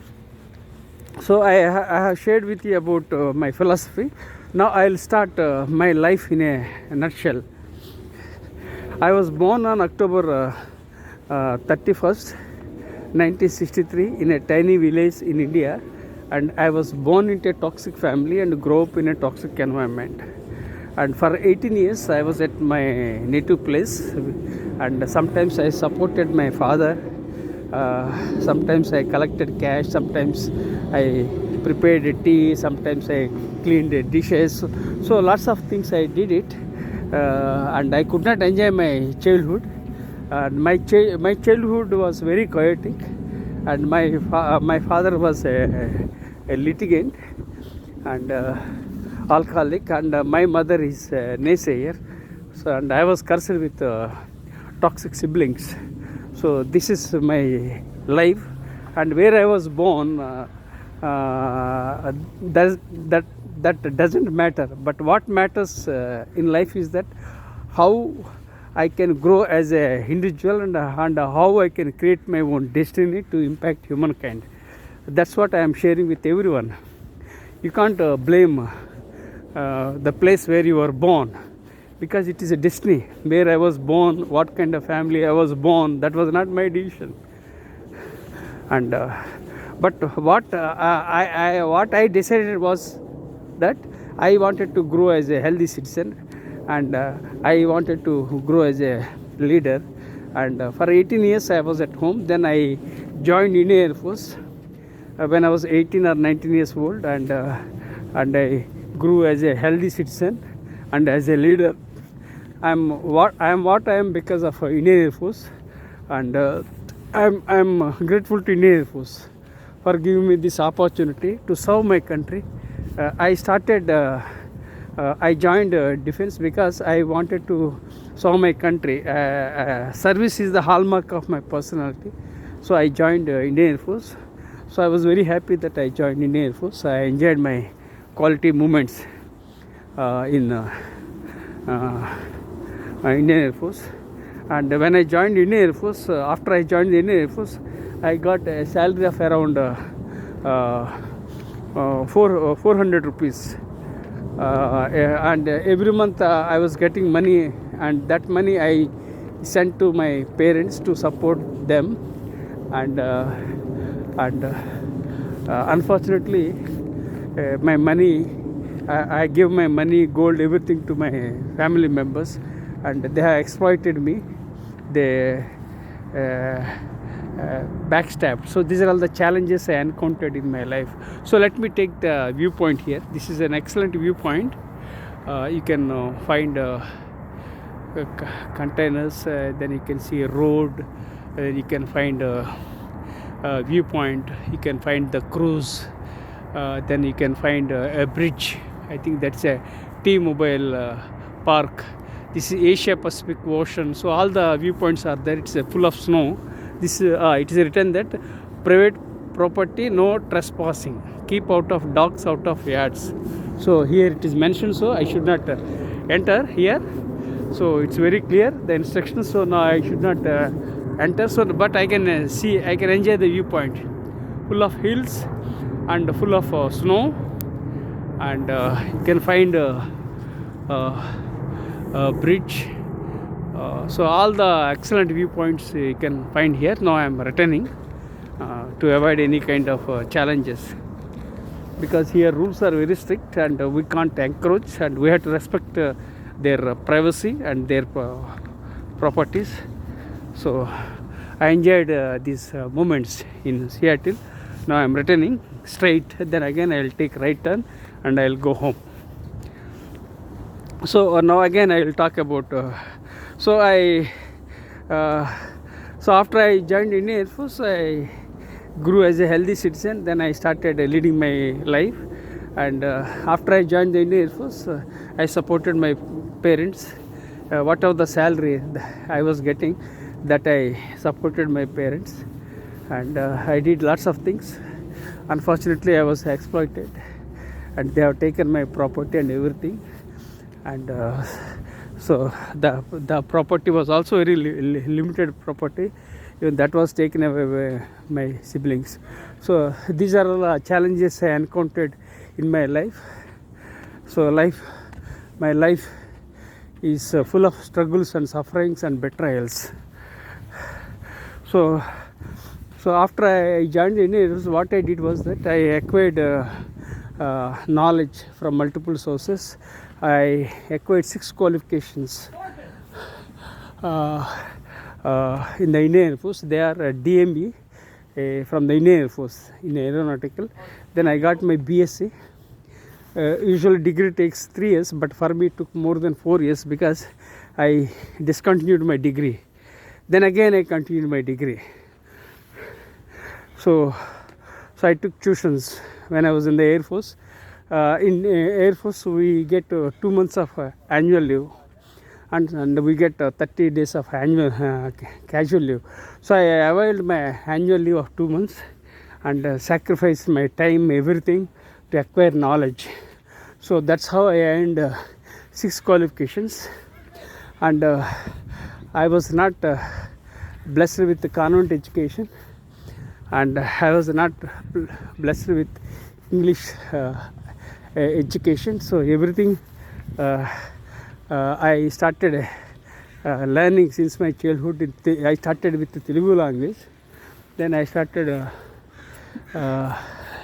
So I have shared with you about my philosophy. Now I will start my life in a nutshell. I was born on October 31st, 1963 in a tiny village in India, and I was born into a toxic family and grew up in a toxic environment. And for 18 years I was at my native place, and sometimes I supported my father. Sometimes I collected cash, sometimes I prepared tea, sometimes I cleaned dishes. So lots of things I did it. and I could not enjoy my childhood. My childhood was very chaotic, and my father was a litigant and alcoholic, and my mother is a naysayer. So, and I was cursed with toxic siblings. So this is my life, and where I was born, that doesn't matter. But what matters in life is that how I can grow as an individual, and how I can create my own destiny to impact humankind. That's what I am sharing with everyone. You can't blame the place where you were born, because it is a destiny. Where I was born, what kind of family I was born, that was not my decision. And but what I decided was that I wanted to grow as a healthy citizen, and I wanted to grow as a leader. And for 18 years I was at home. Then I joined Indian Air Force when I was 18 or 19 years old, and I grew as a healthy citizen and as a leader. I am what I am because of Indian Air Force, and I'm grateful to Indian Air Force for giving me this opportunity to serve my country. I joined defense because I wanted to serve my country. Service is the hallmark of my personality. So I joined Indian Air Force. So I was very happy that I joined Indian Air Force. I enjoyed my quality moments in Indian Air Force. And when I joined Indian Air Force, after I joined the Indian Air Force, I got a salary of around 400 rupees. And every month I was getting money, and that money I sent to my parents to support them. And unfortunately, my money, I gave my money, gold, everything to my family members, and they have exploited me. They backstabbed. So these are all the challenges I encountered in my life. So let me take the viewpoint here. This is an excellent viewpoint. You can find containers, then you can see a road, you can find a viewpoint, you can find the cruise, then you can find a bridge. I think that's a T-Mobile park. This is Asia Pacific Ocean. So all the viewpoints are there. It's full of snow. This it is written that private property, no trespassing, keep out of dogs, out of yards. So here it is mentioned, so I should not enter here. So it's very clear, the instructions. So now I should not enter. So but I can see, I can enjoy the viewpoint, full of hills and full of snow, and you can find a bridge. So all the excellent viewpoints you can find here. Now I am returning to avoid any kind of challenges, because here rules are very strict, and we can't encroach, and we have to respect their privacy and their properties. So I enjoyed these moments in Seattle. Now I am returning straight, then again I will take right turn and I will go home. So now again I will talk about so after I joined Indian Air Force, I grew as a healthy citizen. Then I started leading my life, and after I joined the Indian Air Force, I supported my parents. Whatever the salary I was getting, that I supported my parents, and I did lots of things. Unfortunately, I was exploited, and they have taken my property and everything. And so the property was also very limited property. Even that was taken away by my siblings. So these are all the challenges I encountered in my life. So my life is full of struggles and sufferings and betrayals. So after I joined the Indian Air Force, what I did was that I acquired knowledge from multiple sources. I acquired 6 qualifications in the Indian Air Force. They are DME from the Indian Air Force in aeronautical. Then I got my BSc, Usually degree takes 3 years, but for me it took more than 4 years because I discontinued my degree. Then again I continued my degree. So I took tuitions when I was in the Air Force. In Air Force we get 2 months of annual leave, and we get 30 days of annual casual leave. So I availed my annual leave of 2 months and sacrificed my time, everything, to acquire knowledge. So that's how I earned 6 qualifications. And I was not blessed with the convent education, and I was not blessed with English education. So everything I started learning since my childhood. I started with the Telugu language, then I started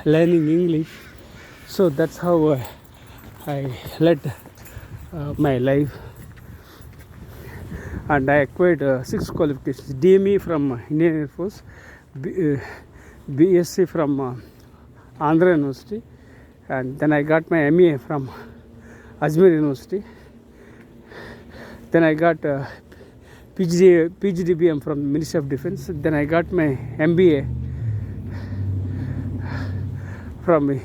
learning English. So that's how I led my life, and I acquired 6 qualifications: DME from Indian Air Force, BSc from Andhra University, and then I got my MA from Ajmer University. Then I got PGDBM from the Ministry of Defense. Then I got my MBA from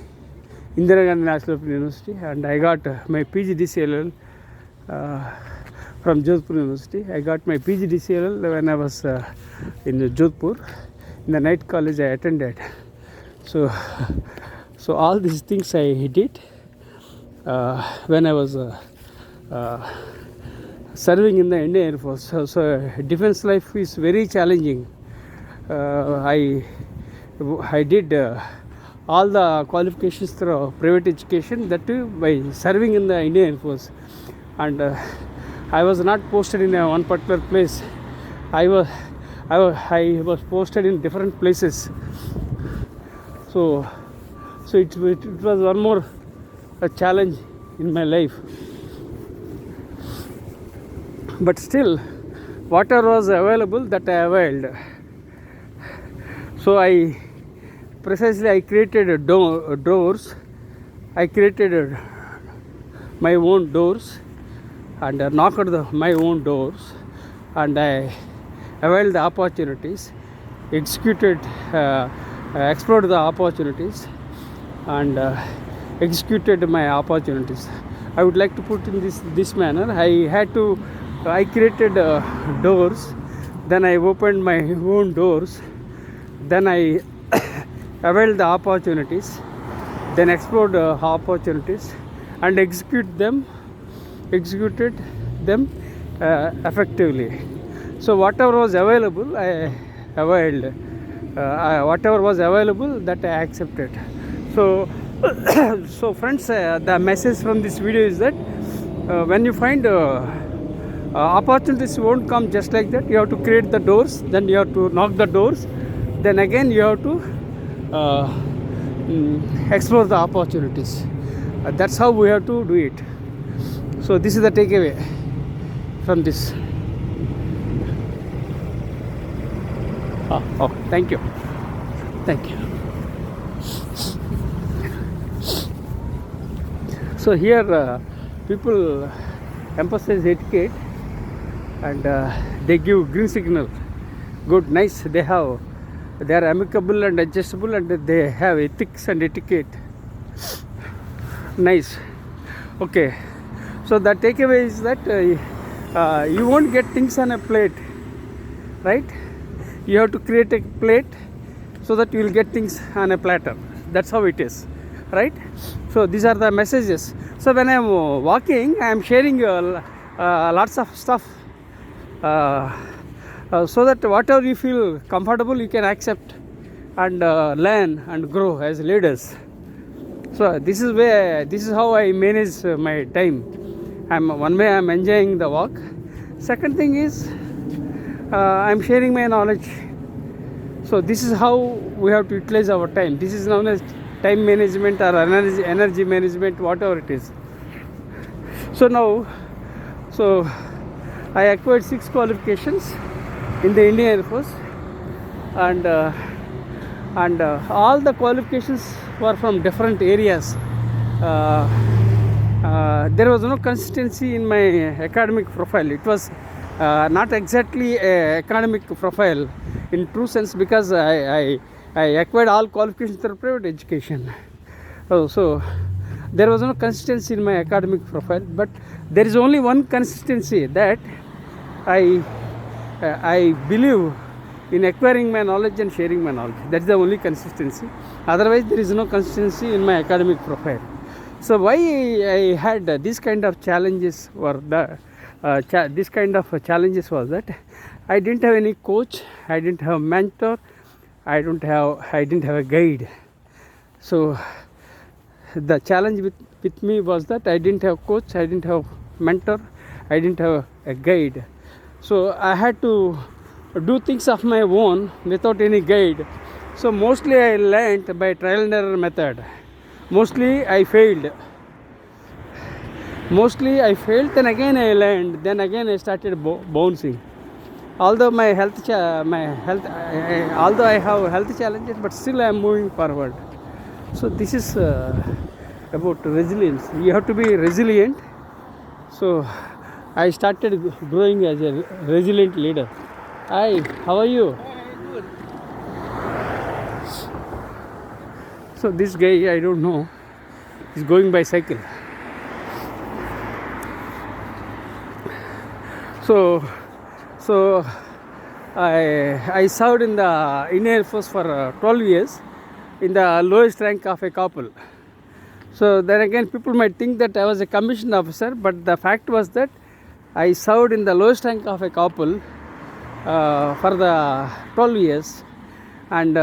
Indira Gandhi National Open University, and I got my PGDCLL from Jodhpur University. I got my PGDCLL when I was in Jodhpur, in the night college I attended. So all these things I did when I was serving in the Indian Air Force. So defense life is very challenging. I did all the qualifications through private education, that too by serving in the Indian Air Force. And I was not posted in one particular place. I was posted in different places. So it was one more a challenge in my life. But still, whatever was available, that I availed. So I created doors. I created my own doors and knocked my own doors, and I availed the opportunities, explored the opportunities, and executed my opportunities. I would like to put in this manner. I created doors, then I opened my own doors, then I availed the opportunities, then explored opportunities and executed them effectively. So whatever was available, I availed. Whatever was available, that I accepted. So so friends, the message from this video is that when you find opportunities won't come just like that. You have to create the doors, then you have to knock the doors, then again you have to explore the opportunities. That's how we have to do it. So this is the takeaway from this. Thank you. So here people emphasize etiquette, and they give green signal. Good, nice. They are amicable and adjustable, and they have ethics and etiquette. Nice. Okay. So the takeaway is that you won't get things on a plate, right? You have to create a plate so that you will get things on a platter. That's how it is, right? So these are the messages. So when I am walking, I am sharing lots of stuff, so that whatever you feel comfortable, you can accept and learn and grow as leaders. So this is how I manage my time. One way I'm enjoying the walk. Second thing is I'm sharing my knowledge. So this is how we have to utilize our time. This is known as time management or energy management, whatever it is. So now, I acquired 6 qualifications in the Indian Air Force, and all the qualifications were from different areas. there was no consistency in my academic profile. It was not exactly a academic profile in true sense, because I acquired all qualifications through private education. So there was no consistency in my academic profile, but there is only one consistency, that I believe in acquiring my knowledge and sharing my knowledge. That's the only consistency. Otherwise, there is no consistency in my academic profile. So why I had this kind of challenges were this kind of challenges was that I didn't have any coach, I didn't have a mentor, I didn't have a guide. So the challenge with me was that I didn't have coach, I didn't have mentor, I didn't have a guide. So I had to do things of my own without any guide. So mostly I learned by trial and error method. Mostly I failed, then again I learned, then again I started bouncing. Although although I have health challenges, but still I am moving forward. So this is about resilience. You have to be resilient. So I started growing as a resilient leader. Hi, how are you? Good. So this guy, I don't know, is going by cycle. So I served in the Indian Air Force for 12 years in the lowest rank of a couple. So then again, people might think that I was a commissioned officer, but the fact was that I served in the lowest rank of a couple for the 12 years, and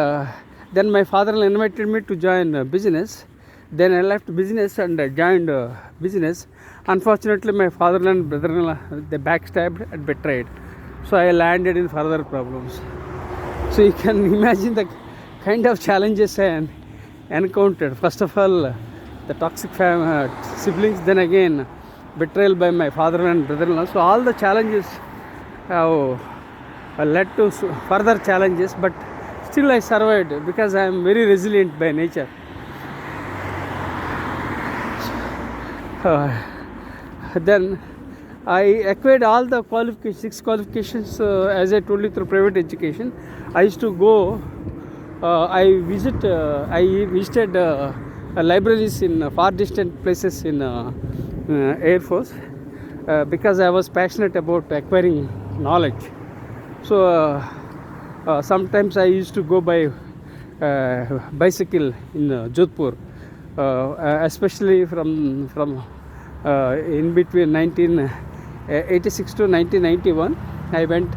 then my father invited me to join business. Then I left business and joined business. Unfortunately, my father and brother-in-law, they backstabbed and betrayed. So I landed in further problems. So you can imagine the kind of challenges I encountered. First of all, the toxic siblings, then again betrayal by my father and brother-in-law. So all the challenges have led to further challenges, but still I survived because I am very resilient by nature. Then I acquired all the qualifications, 6 qualifications, as I told you, through private education. I used to go, I visited libraries in far distant places in Air Force because I was passionate about acquiring knowledge. So sometimes I used to go by bicycle in Jodhpur, especially from in between 1986 to 1991. I went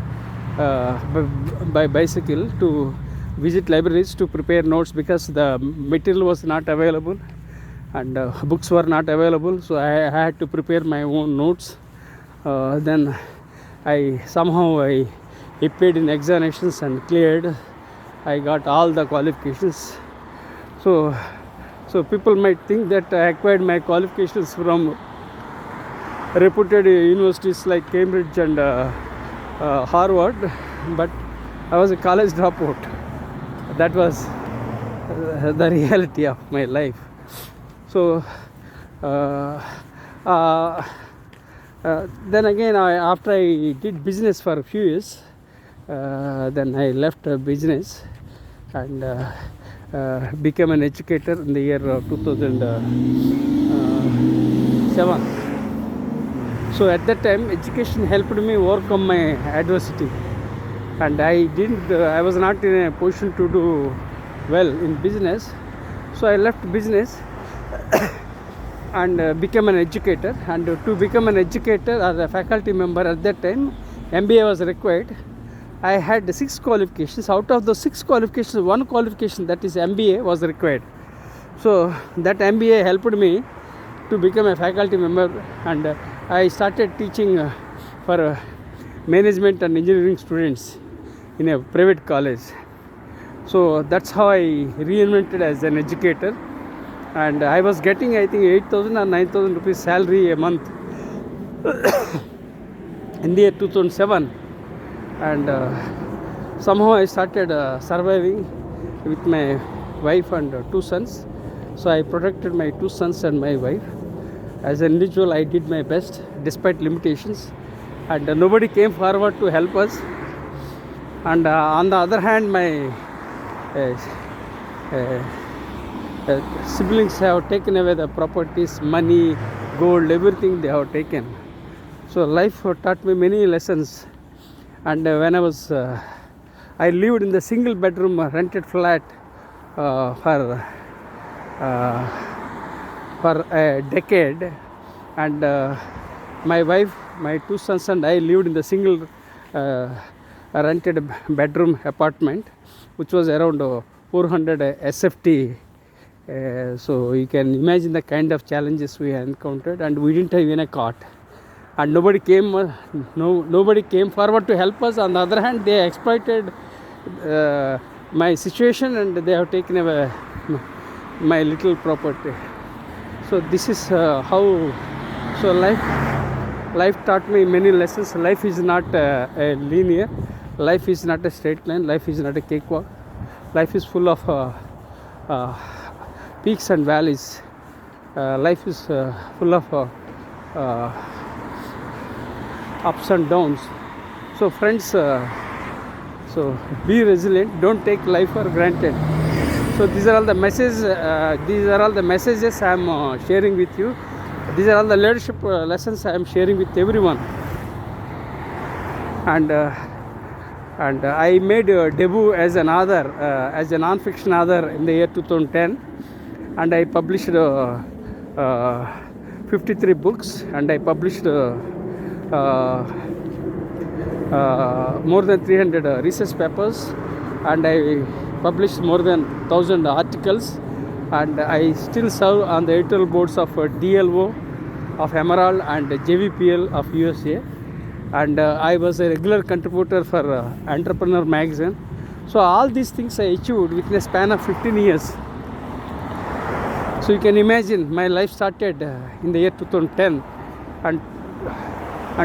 by bicycle to visit libraries to prepare notes because the material was not available and books were not available. So I had to prepare my own notes. Then I appeared in examinations and cleared. I got all the qualifications. So people might think that I acquired my qualifications from reputed universities like Cambridge and Harvard, but I was a college dropout. That was the reality of my life. So then again, after I did business for a few years, then I left business and became an educator in the year 2007. So at that time, education helped me overcome my adversity, and I was not in a position to do well in business. So I left business and became an educator. And to become an educator or a faculty member at that time, MBA was required. I had 6 qualifications. Out of those 6 qualifications, 1 qualification, that is MBA, was required. So that MBA helped me to become a faculty member, and I started teaching for management and engineering students in a private college. So that's how I reinvented as an educator, and I was getting, I think, 8,000 or 9,000 rupees salary a month in the year 2007. And somehow I started surviving with my wife and 2 sons. So I protected my 2 sons and my wife. As an individual, I did my best despite limitations, and nobody came forward to help us. And on the other hand, my uh, siblings have taken away the properties, money, gold, everything they have taken. So life taught me many lessons. And when I lived in the single bedroom rented flat for a decade, and my wife, my 2 sons and I lived in the single rented bedroom apartment, which was around 400 SFT. So you can imagine the kind of challenges we encountered, and we didn't have even a cot, and nobody came forward to help us. On the other hand, they exploited my situation, and they have taken away my little property. So this is how. So life taught me many lessons. Life is not a linear. Life is not a straight line. Life is not a cakewalk. Life is full of peaks and valleys. Life is full of ups and downs. So friends, so be resilient. Don't take life for granted. So these are all the messages. These are all the messages I am sharing with you. These are all the leadership lessons I am sharing with everyone. And I made a debut as an author, as a non-fiction author in the year 2010, and I published 53 books, and I published more than 300 research papers, and I published more than 1,000 articles, and I still serve on the editorial boards of DLO, of Emerald, and JVPL of USA, and I was a regular contributor for Entrepreneur magazine. So all these things I achieved within a span of 15 years. So you can imagine my life started in the year 2010, and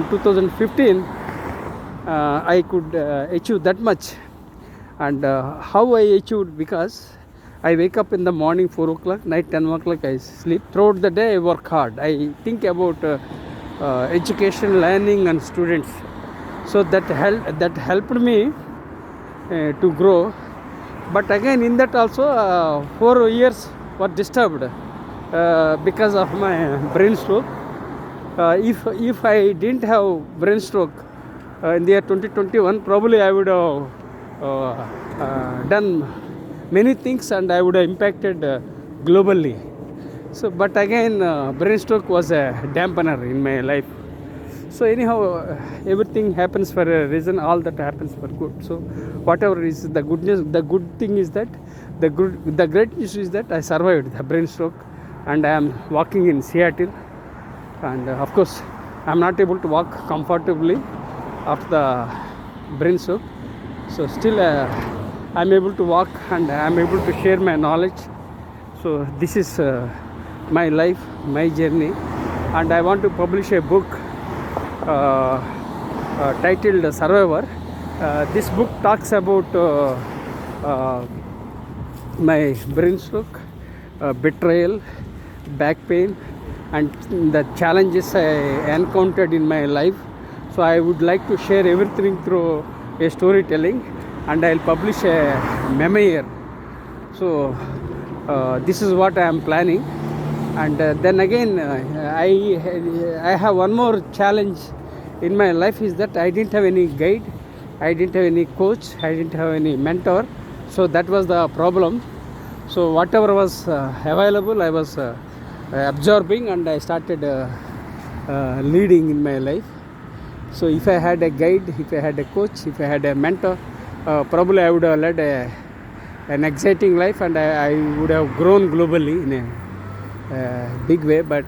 2015 I could achieve that much. And how I achieved, because I wake up in the morning 4 o'clock, night 10 o'clock I sleep. Throughout the day I work hard. I think about education, learning and students. So that helped me to grow. But again, in that also 4 years were disturbed because of my brain stroke. If I didn't have brain stroke in the year 2021, probably I would have done many things, and I would have impacted globally. So, but again, brain stroke was a dampener in my life. So anyhow, everything happens for a reason. All that happens for good. So whatever is the goodness, the good thing is that the great news is that I survived the brain stroke, and I am walking in Seattle. And of course, I am not able to walk comfortably after the brain stroke. So still, I am able to walk, and I am able to share my knowledge. So this is my life, my journey, and I want to publish a book titled Survivor. This book talks about my brain stroke, betrayal, back pain, and the challenges I encountered in my life. So I would like to share everything through a storytelling, and I'll publish a memoir. So this is what I am planning. And then again, I have one more challenge in my life, is that I didn't have any guide, I didn't have any coach, I didn't have any mentor. So that was the problem. So whatever was available, I was absorbing, and I started leading in my life. So if I had a guide, if I had a coach, if I had a mentor, probably I would have led an exciting life, and I would have grown globally in a big way. But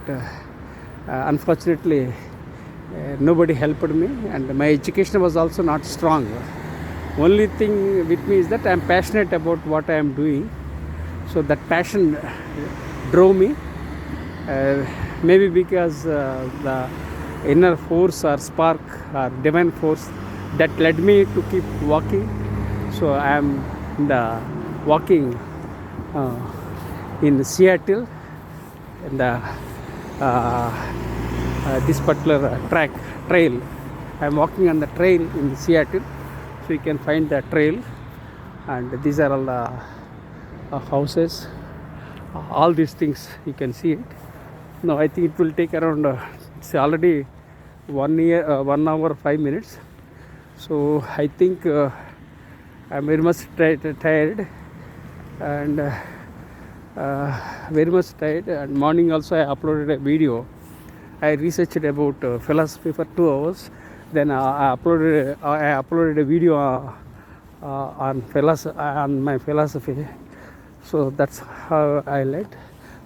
unfortunately, nobody helped me, and my education was also not strong. Only thing with me is that I am passionate about what I am doing. So that passion drove me, maybe because the inner force or spark or divine force that led me to keep walking. So I am in the walking in Seattle, in the this particular trail. I'm walking on the trail in Seattle, so you can find the trail, and these are all the houses. All these things you can see it. Now I think it will take around it's already 1 hour 5 minutes. So I think I'm very much tired, and very much tired. And morning also I uploaded a video. I researched about philosophy for 2 hours. Then I uploaded a video on my philosophy. So that's how I led.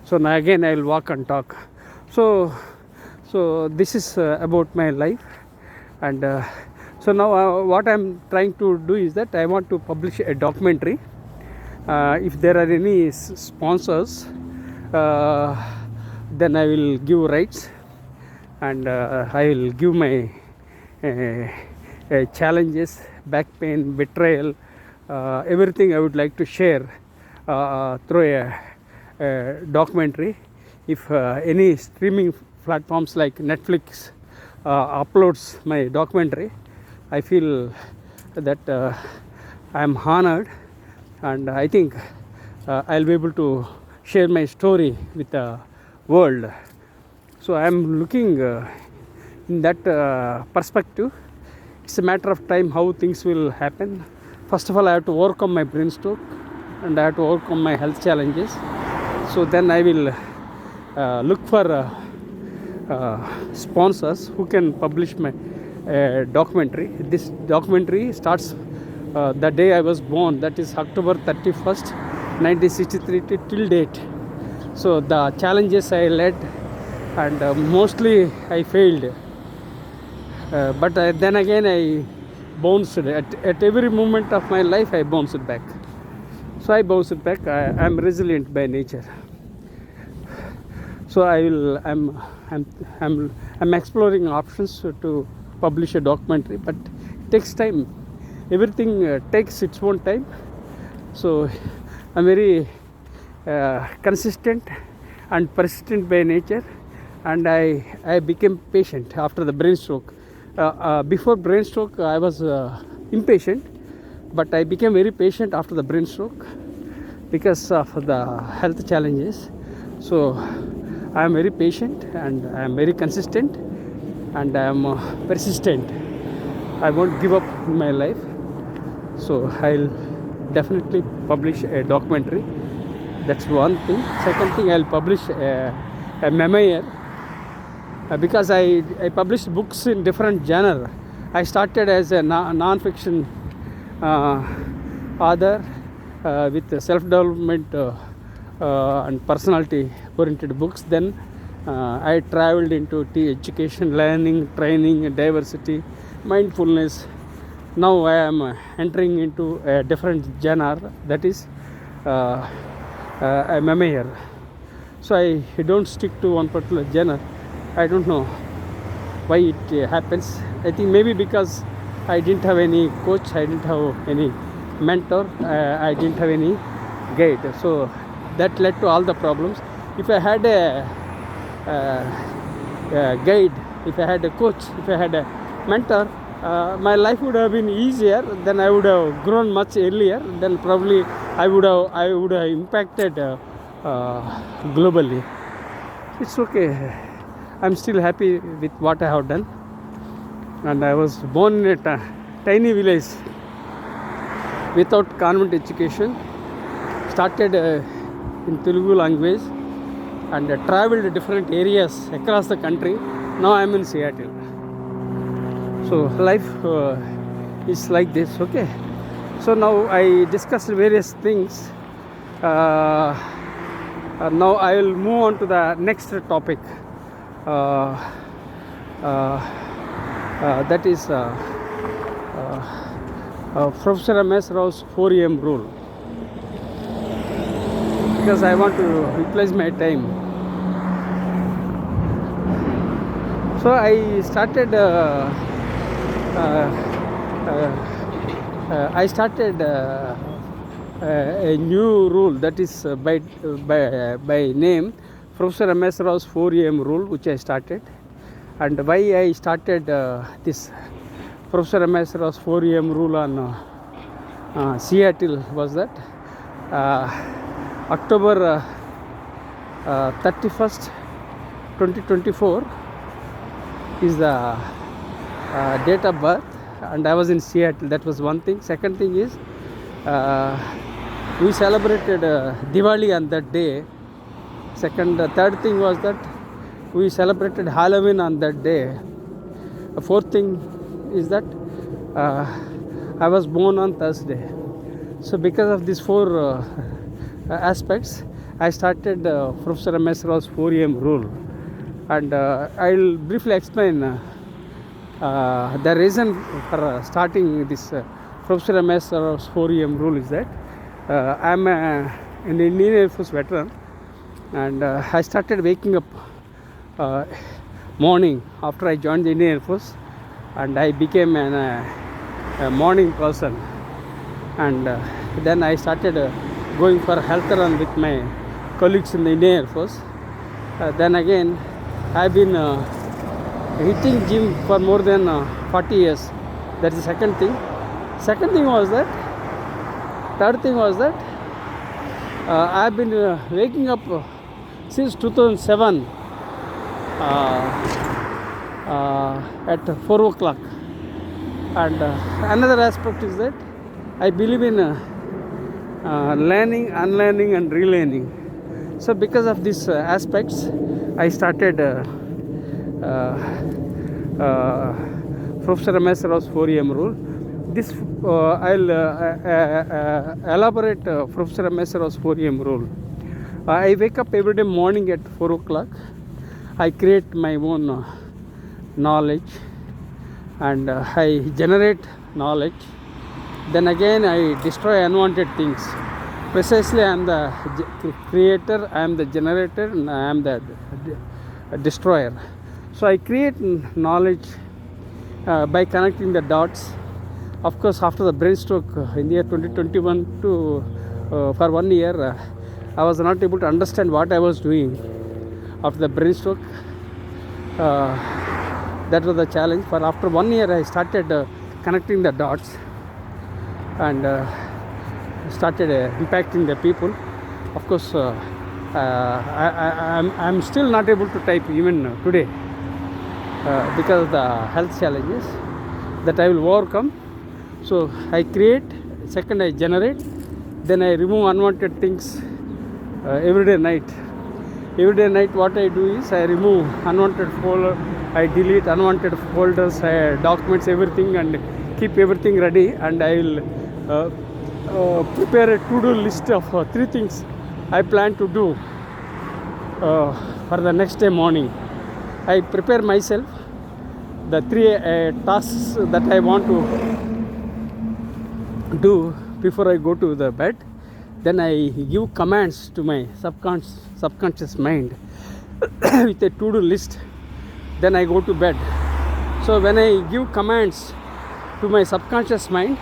So now again I will walk and talk. So this is about my life, and so now what I'm trying to do is that I want to publish a documentary. If there are any sponsors, then I will give rights, and I will give my challenges, back pain, betrayal, everything I would like to share through a documentary. If any streaming platforms like Netflix uploads my documentary, I feel that I am honored, and I think I'll be able to share my story with the world. So I am looking in that perspective. It's a matter of time how things will happen. First of all, I have to overcome my brain stroke, and I have to overcome my health challenges. So then I will look for sponsors who can publish my documentary. This documentary starts the day I was born, that is October 31st, 1963 till date. So the challenges I led, and mostly I failed, but then again I bounced. At every moment of my life I bounced back. So I bounced back. I'm resilient by nature. So I'm exploring options to publish a documentary, but it takes time. Everything takes its own time. So I'm very consistent and persistent by nature, and I became patient after the brain stroke. Before brain stroke I was impatient, but I became very patient after the brain stroke because of the health challenges. So I am very patient, and I am very consistent, and I am persistent. I won't give up in my life. So I'll definitely publish a documentary. That's one thing. Second thing, I'll publish a memoir, because I published books in different genre. I started as a non-fiction author with self-development and personality-oriented books. Then I traveled into education, learning, training, diversity, mindfulness. Now I am entering into a different genre, that is a memoir. So I don't stick to one particular genre. I don't know why it happens. I think maybe because I didn't have any coach, I didn't have any mentor, I didn't have any guide. So that led to all the problems. If I had a guide, if I had a coach, if I had a mentor, my life would have been easier. Then I would have grown much earlier. Then probably I would have impacted globally. It's okay. I'm still happy with what I have done. And I was born in a tiny village without convent education. Started in Telugu language, and traveled to different areas across the country. Now I'm in Seattle. So life is like this, okay? So now I discussed various things. Now I will move on to the next topic. That is Professor M.S. Rao's 4 a.m. rule, because I want to utilize my time. So I started a new rule that is by name Professor M.S. Rao's 4 a.m. rule, which I started. And why I started this Professor M.S. Rao's 4 a.m. rule on Seattle was that October 31st, 2024 is the date of birth, and I was in Seattle. That was one thing. Second thing is we celebrated Diwali on that day. Third thing was that we celebrated Halloween on that day. The fourth thing is that I was born on Thursday. So because of these four aspects, I started Professor M.S. Rao's 4 a.m. rule. And I'll briefly explain the reason for starting this Professor M.S. Rao's 4 a.m. rule is that I'm an Indian Air Force veteran, and I started waking up morning after I joined the Indian Air Force, and I became a morning person. And then I started going for a health run with my colleagues in the Indian Air Force. Then again, I've been hitting gym for more than 40 years. That's the second thing. Third thing was that I've been waking up since 2007 at 4 o'clock. And another aspect is that I believe in learning, unlearning and relearning. So because of these aspects, I started Professor M.S. Rao's 4 a.m. rule. This I'll elaborate Professor M.S. Rao's 4 a.m. rule. I wake up every day morning at 4 o'clock. I create my own knowledge, and I generate knowledge. Then again I destroy unwanted things. Precisely, I am the creator, I am the generator, and I am the destroyer. So I create knowledge by connecting the dots. Of course, after the brain stroke in the year 2021 for 1 year, I was not able to understand what I was doing after the brain stroke. That was the challenge. But after 1 year, I started connecting the dots and started impacting the people. Of course, I'm still not able to type even today because of the health challenges that I will overcome. So I create, second I generate, then I remove unwanted things every night. Every day night what I do is I remove unwanted folder, I delete unwanted folders, documents, everything, and keep everything ready, and I will prepare a to-do list of 3 things I plan to do for the next day morning. I prepare myself the 3 tasks that I want to do before I go to the bed. Then I give commands to my subconscious mind with a to-do list. Then I go to bed. So when I give commands to my subconscious mind,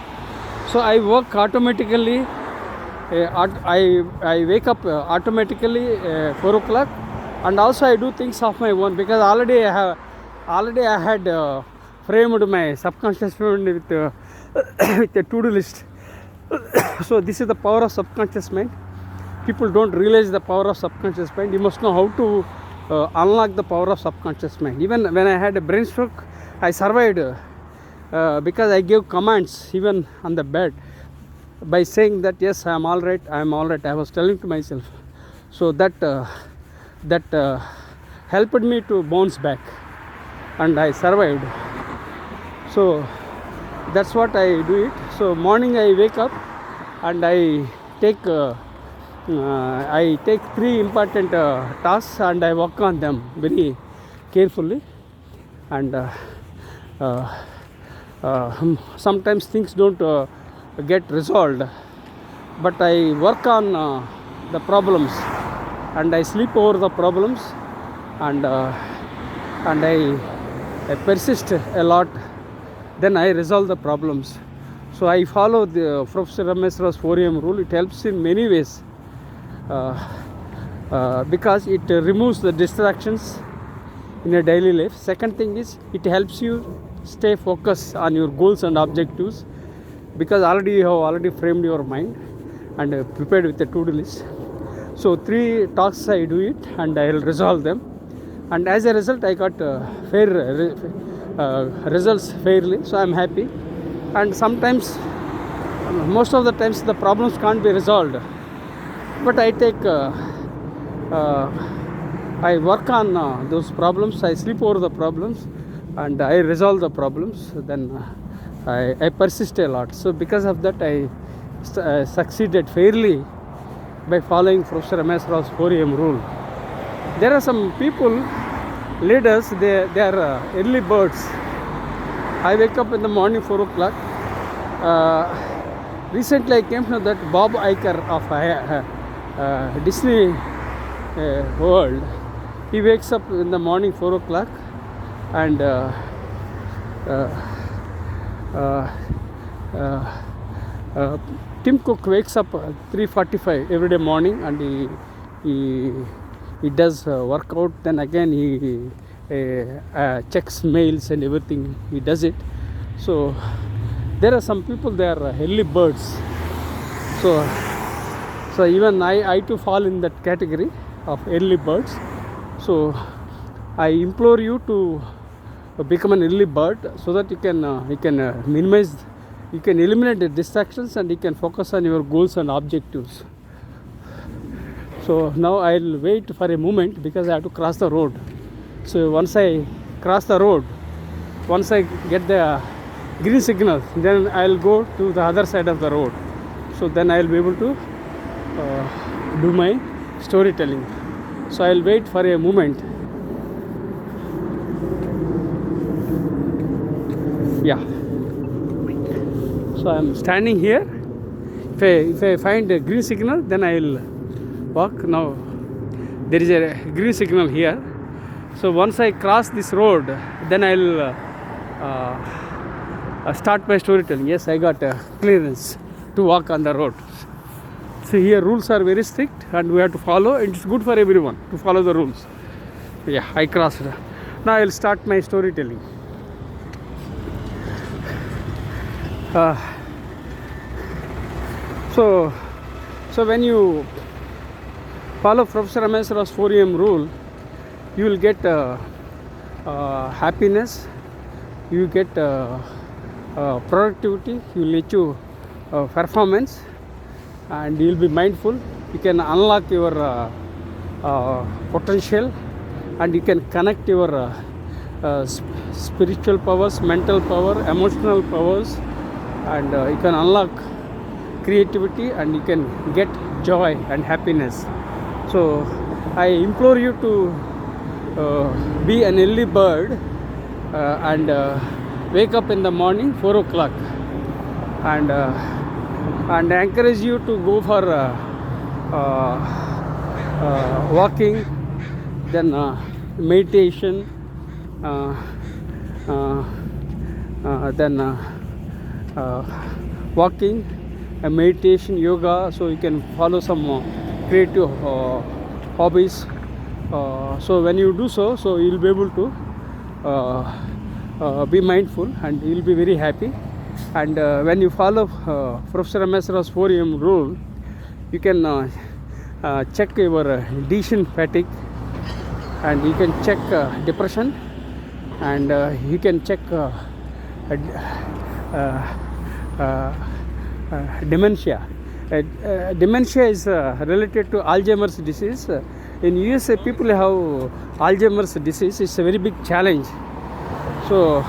so I work automatically. I wake up automatically 4 o'clock, and also I do things of my own, because already I had framed my subconscious mind with a to-do list. So this is the power of subconscious mind. People don't realize the power of subconscious mind. You must know how to unlock the power of subconscious mind. Even when I had a brain stroke, I survived because I gave commands even on the bed by saying that yes, I am all right, I am all right. I was telling to myself. So that helped me to bounce back, and I survived. So that's what I do it. So morning I wake up and I take 3 important tasks, and I work on them very carefully. And sometimes things don't get resolved, but I work on the problems, and I sleep over the problems, and I persist a lot. Then I resolve the problems. So So I follow the Professor Rameswara's 4am rule. It helps in many ways because it removes the distractions in your daily life. Second thing is it helps you stay focused on your goals and objectives, because already you have already framed your mind and prepared with a to-do list. So 3 tasks I do it and I will resolve them, and as a result I got fair results fairly, so I am happy. And sometimes, most of the times, the problems can't be resolved, but I take I work on those problems. I sleep over the problems and I resolve the problems. Then I persist a lot. So because of that, I succeeded fairly by following Professor Rameswara's 4am rule. There are some people, leaders, they are early birds. I wake up in the morning 4 o'clock. Recently I came to know that Bob Iger of Disney World, he wakes up in the morning 4 o'clock, and Tim Cook wakes up 3:45 every day morning, and he does workout. Then again he checks mails and everything. He does it. So there are some people, they are early birds. So even I too fall in that category of early birds. So I implore you to become an early bird, so that you can minimize, you can eliminate the distractions, and you can focus on your goals and objectives. So now I'll wait for a moment because I have to cross the road. So once I cross the road, once I get the green signal, then I'll go to the other side of the road. So then I'll be able to do my storytelling. So I'll wait for a moment. Yeah. So I'm standing here. If I find a green signal, then I'll walk. Now there is a green signal here. So once I cross this road, then I'll start my storytelling. Yes, I got clearance to walk on the road. So here rules are very strict and we have to follow, and it's good for everyone to follow the rules. Yeah, I crossed. Now I'll start my storytelling. So when you follow Professor Rameswara's 4am rule, you will get happiness, you get productivity, you will achieve performance, and you will be mindful. You can unlock your potential, and you can connect your spiritual powers, mental power, emotional powers, and you can unlock creativity, and you can get joy and happiness. So I implore you to be an early bird and wake up in the morning 4 o'clock, and I encourage you to go for walking, then meditation, then walking, meditation, yoga, so you can follow some creative hobbies. So when you do so you'll be able to be mindful, and you'll be very happy. And when you follow Professor Rameswara's 4am rule, you can check your decision fatigue, and you can check depression, and you can check dementia. Dementia is related to Alzheimer's disease. In USA, people have Alzheimer's disease. It's a very big challenge. So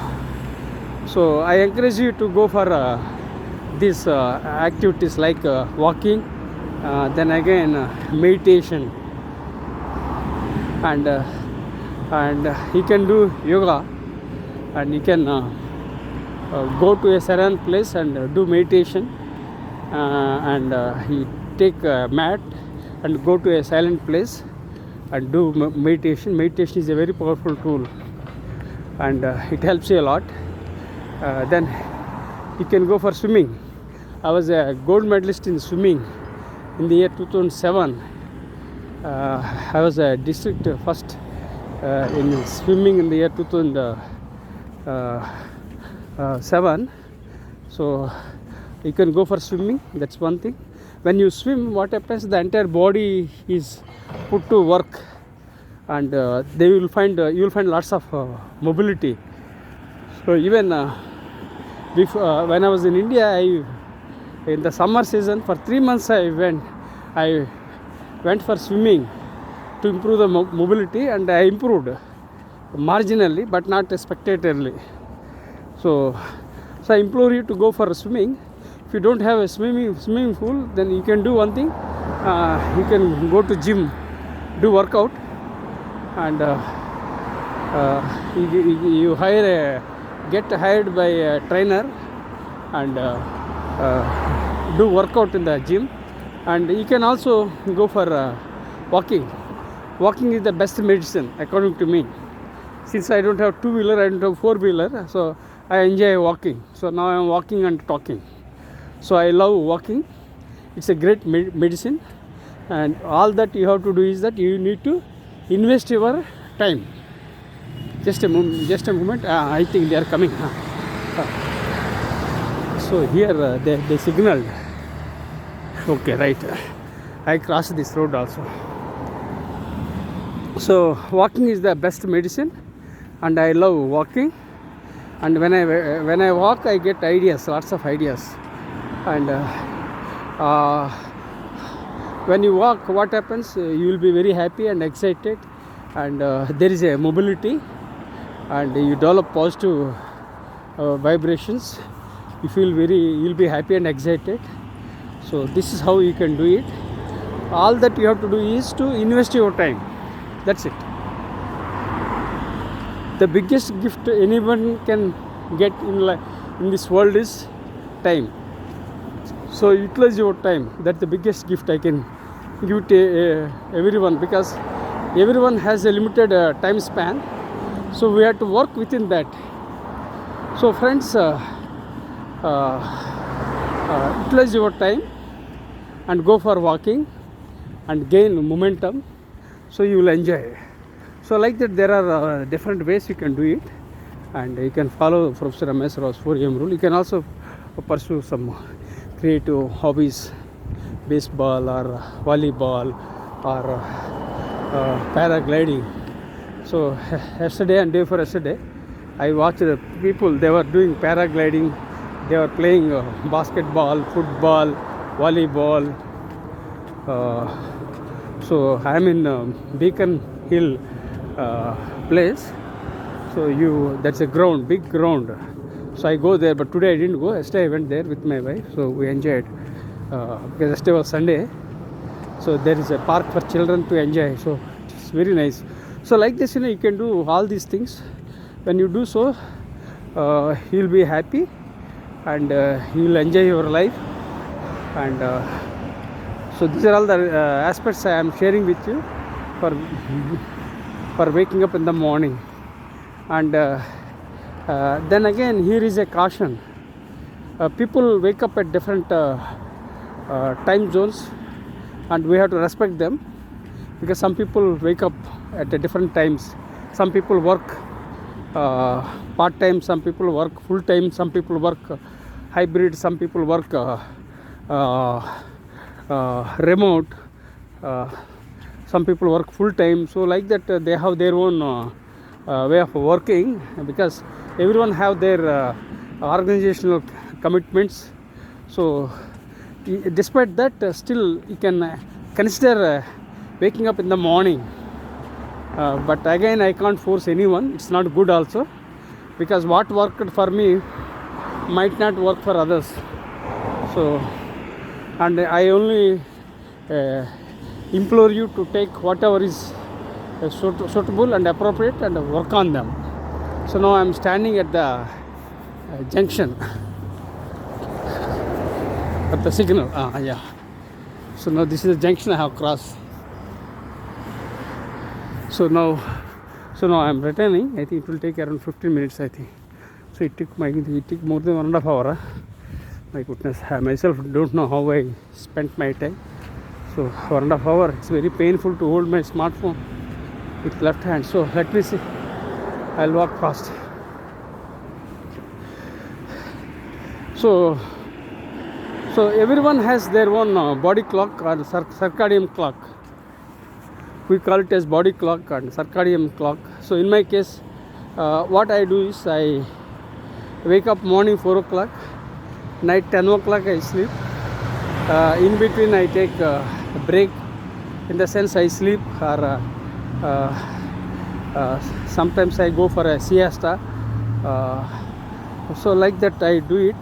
I encourage you to go for these activities like walking, then again meditation, and you can do yoga, and you can go to a serene place and do meditation, and you take a mat and go to a silent place and do meditation. Meditation is a very powerful tool, and it helps you a lot. Then you can go for swimming. I was a gold medalist in swimming in the year 2007. I was a district first in swimming in the year 2007. So you can go for swimming. That's one thing. When you swim, what happens? The entire body is put to work, and they will find you will find lots of mobility. So even before, when I was in India, in the summer season for 3 months I went for swimming to improve the mobility, and I improved marginally, but not spectacularly. So I implore you to go for swimming. If you don't have a swimming pool, then you can do one thing. You can go to gym, do workout, and you get hired by a trainer, and do workout in the gym. And you can also go for walking. Walking is the best medicine according to me. Since I don't have two-wheeler, I don't have four-wheeler, so I enjoy walking. So now I am walking and talking. So I love walking. It's a great medicine, and all that you have to do is that you need to invest your time. Just a moment. I think they are coming. So here they signaled. Okay, right. I crossed this road also. So walking is the best medicine, and I love walking. And when I walk, I get ideas, lots of ideas. And when you walk, what happens? You will be very happy and excited, and there is a mobility, and you develop positive vibrations. You'll be happy and excited. So this is how you can do it. All that you have to do is to invest your time. That's it. The biggest gift anyone can get in this world is time. So utilize your time. That's the biggest gift I can give to everyone, because everyone has a limited time span. So we have to work within that. So friends, utilize your time and go for walking and gain momentum, so you will enjoy. So like that, there are different ways you can do it, and you can follow Professor M.S. Rao's 4am rule. You can also pursue some creative hobbies, baseball or volleyball or paragliding. So yesterday and day before yesterday, I watched the people. They were doing paragliding. They were playing basketball, football, volleyball. So I am in Beacon Hill place. So that's a ground, big ground. So I go there, but today I didn't go. Yesterday I went there with my wife. So we enjoyed because yesterday was Sunday. So there is a park for children to enjoy. So it's very nice. So like this, you can do all these things. When you do so, you'll be happy, and you'll enjoy your life. And so these are all the aspects I am sharing with you for waking up in the morning. And then again, here is a caution. People wake up at different time zones, and we have to respect them, because some people wake up at different times. Some people work part-time, some people work full-time, some people work hybrid, some people work remote, some people work full-time. So like that, they have their own way of working, because everyone have their organizational commitments. So despite that, still you can consider waking up in the morning. But again, I can't force anyone. It's not good also, because what worked for me might not work for others. So, and I only implore you to take whatever is suitable and appropriate and work on them. So now I am standing at the junction at the signal. Yeah. So now this is the junction I have crossed. So now I am returning. I think it will take around 15 minutes, I think. So it took more than 1.5 hours. My goodness, I myself don't know how I spent my time. So 1.5 hours, it's very painful to hold my smartphone with left hand. So let me see. I'll walk fast. So everyone has their own body clock or circadian clock. We call it as body clock and circadian clock. So in my case, what I do is I wake up morning 4 o'clock, night 10 o'clock I sleep. In between I take a break, in the sense I sleep, or sometimes I go for a siesta. So like that I do it,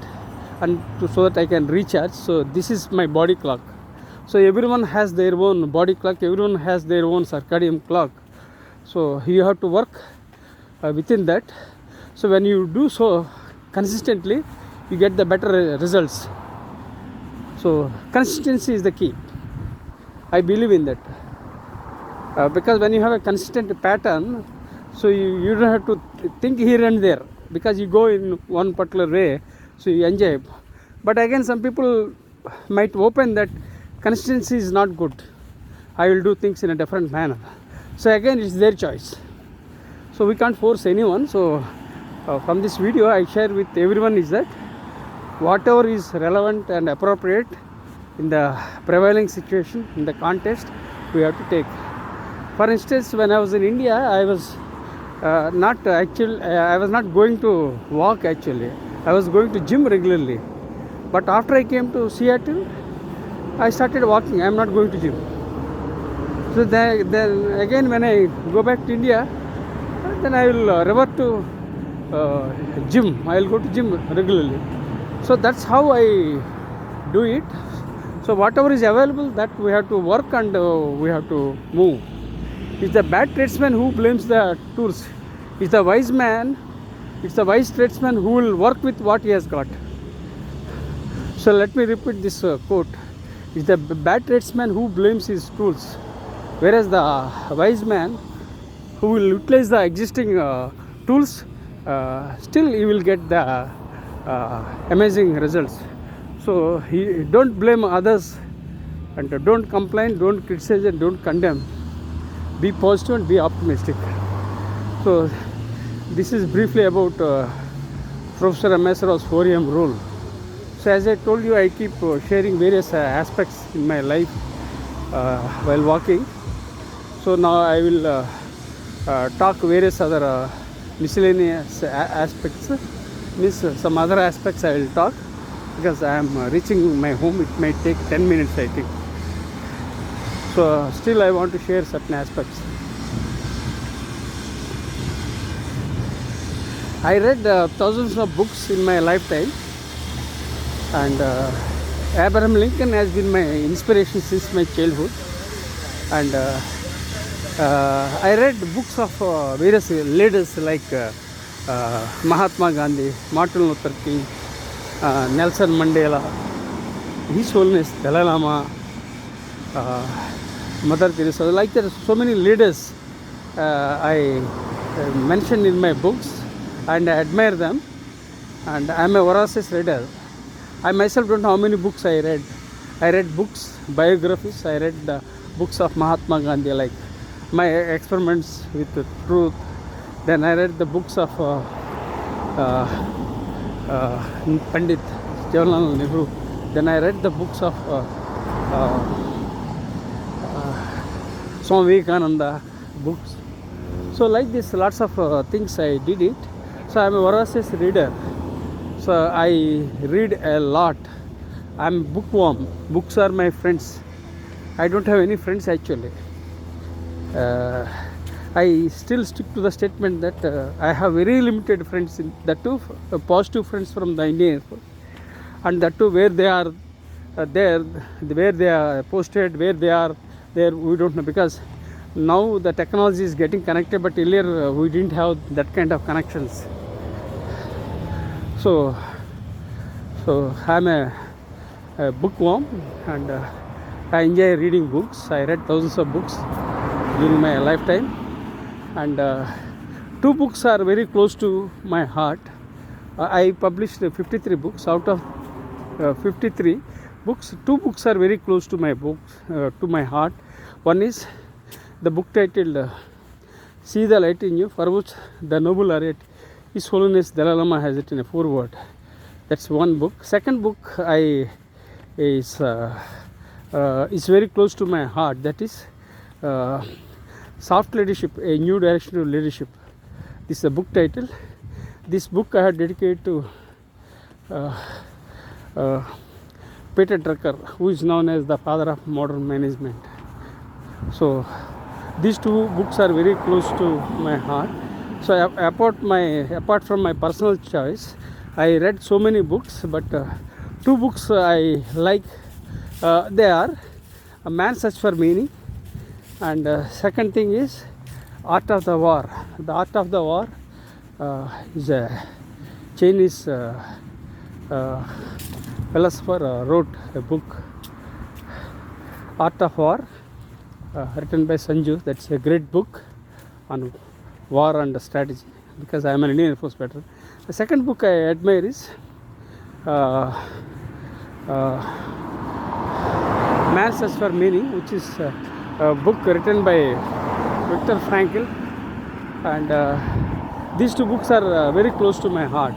and so that I can recharge. So this is my body clock. So everyone has their own body clock, everyone has their own circadian clock. So you have to work within that. So when you do so consistently, you get the better results. So consistency is the key. I believe in that. Because when you have a consistent pattern, so you don't have to think here and there, because you go in one particular way, so you enjoy. But again, some people might open that consistency is not good, I will do things in a different manner. So again, it's their choice. So we can't force anyone. So from this video I share with everyone is that whatever is relevant and appropriate in the prevailing situation, in the context, we have to take. For instance, when I was in India, I was not going to walk actually. I was going to gym regularly. But after I came to Seattle, I started walking. I am not going to gym. So then again, when I go back to India, then I will revert to gym. I will go to gym regularly. So that's how I do it. So whatever is available, that we have to work and we have to move. It's the bad tradesman who blames the tools. It's the wise man, it's the wise tradesman who will work with what he has got. So let me repeat this quote. It's the bad tradesman who blames his tools, whereas the wise man who will utilize the existing tools, still he will get the amazing results. So don't blame others, and don't complain, don't criticize, and don't condemn. Be positive and be optimistic. So this is briefly about Professor Amesara's 4am rule. So as I told you, I keep sharing various aspects in my life while walking. So now I will talk various other miscellaneous aspects. Means some other aspects I will talk, because I am reaching my home. It might take 10 minutes, I think. So still I want to share certain aspects. I read thousands of books in my lifetime, and Abraham Lincoln has been my inspiration since my childhood. And I read books of various leaders like Mahatma Gandhi, Martin Luther King, Nelson Mandela, His Holiness Dalai Lama, Mother Teresa. Like there are so many leaders I mentioned in my books, and I admire them, and I am a voracious reader. I myself don't know how many books I read. I read books, biographies. I read the books of Mahatma Gandhi, like My Experiments with the Truth. Then I read the books of Pandit Jawaharlal Nehru. Then I read the books of Swami Vivekananda books. So like this, lots of things I did it. So I am a voracious reader. So I read a lot. I am bookworm. Books are my friends. I don't have any friends actually. I still stick to the statement that I have very limited friends, that too positive friends from the Indian Air Force, and that too where they are there, where they are posted, where they are there, we don't know, because now the technology is getting connected, but earlier we didn't have that kind of connections. So I am a bookworm, and I enjoy reading books. I read thousands of books during my lifetime, and two books are very close to my heart. I published 53 books. Out of 53 books. Two books are very close to my books, to my heart. One is the book titled See the Light in You, for which the Noble Laureate His Holiness Dalai Lama has written a foreword. That's one book. Second book is very close to my heart. That is Soft Leadership, A New Direction of Leadership. This is the book title. This book I have dedicated to Peter Drucker, who is known as the father of modern management. So these two books are very close to my heart. So apart from my personal choice, I read so many books, but two books I like. They are A Man's Search for Meaning, and second thing is Art of the War. The Art of the War is a Chinese philosopher wrote a book, Art of War, written by Sanju. That's a great book on war and strategy, because I am an Indian Air Force veteran. The second book I admire is Man's Search for Meaning, which is a book written by Viktor Frankl, and these two books are very close to my heart.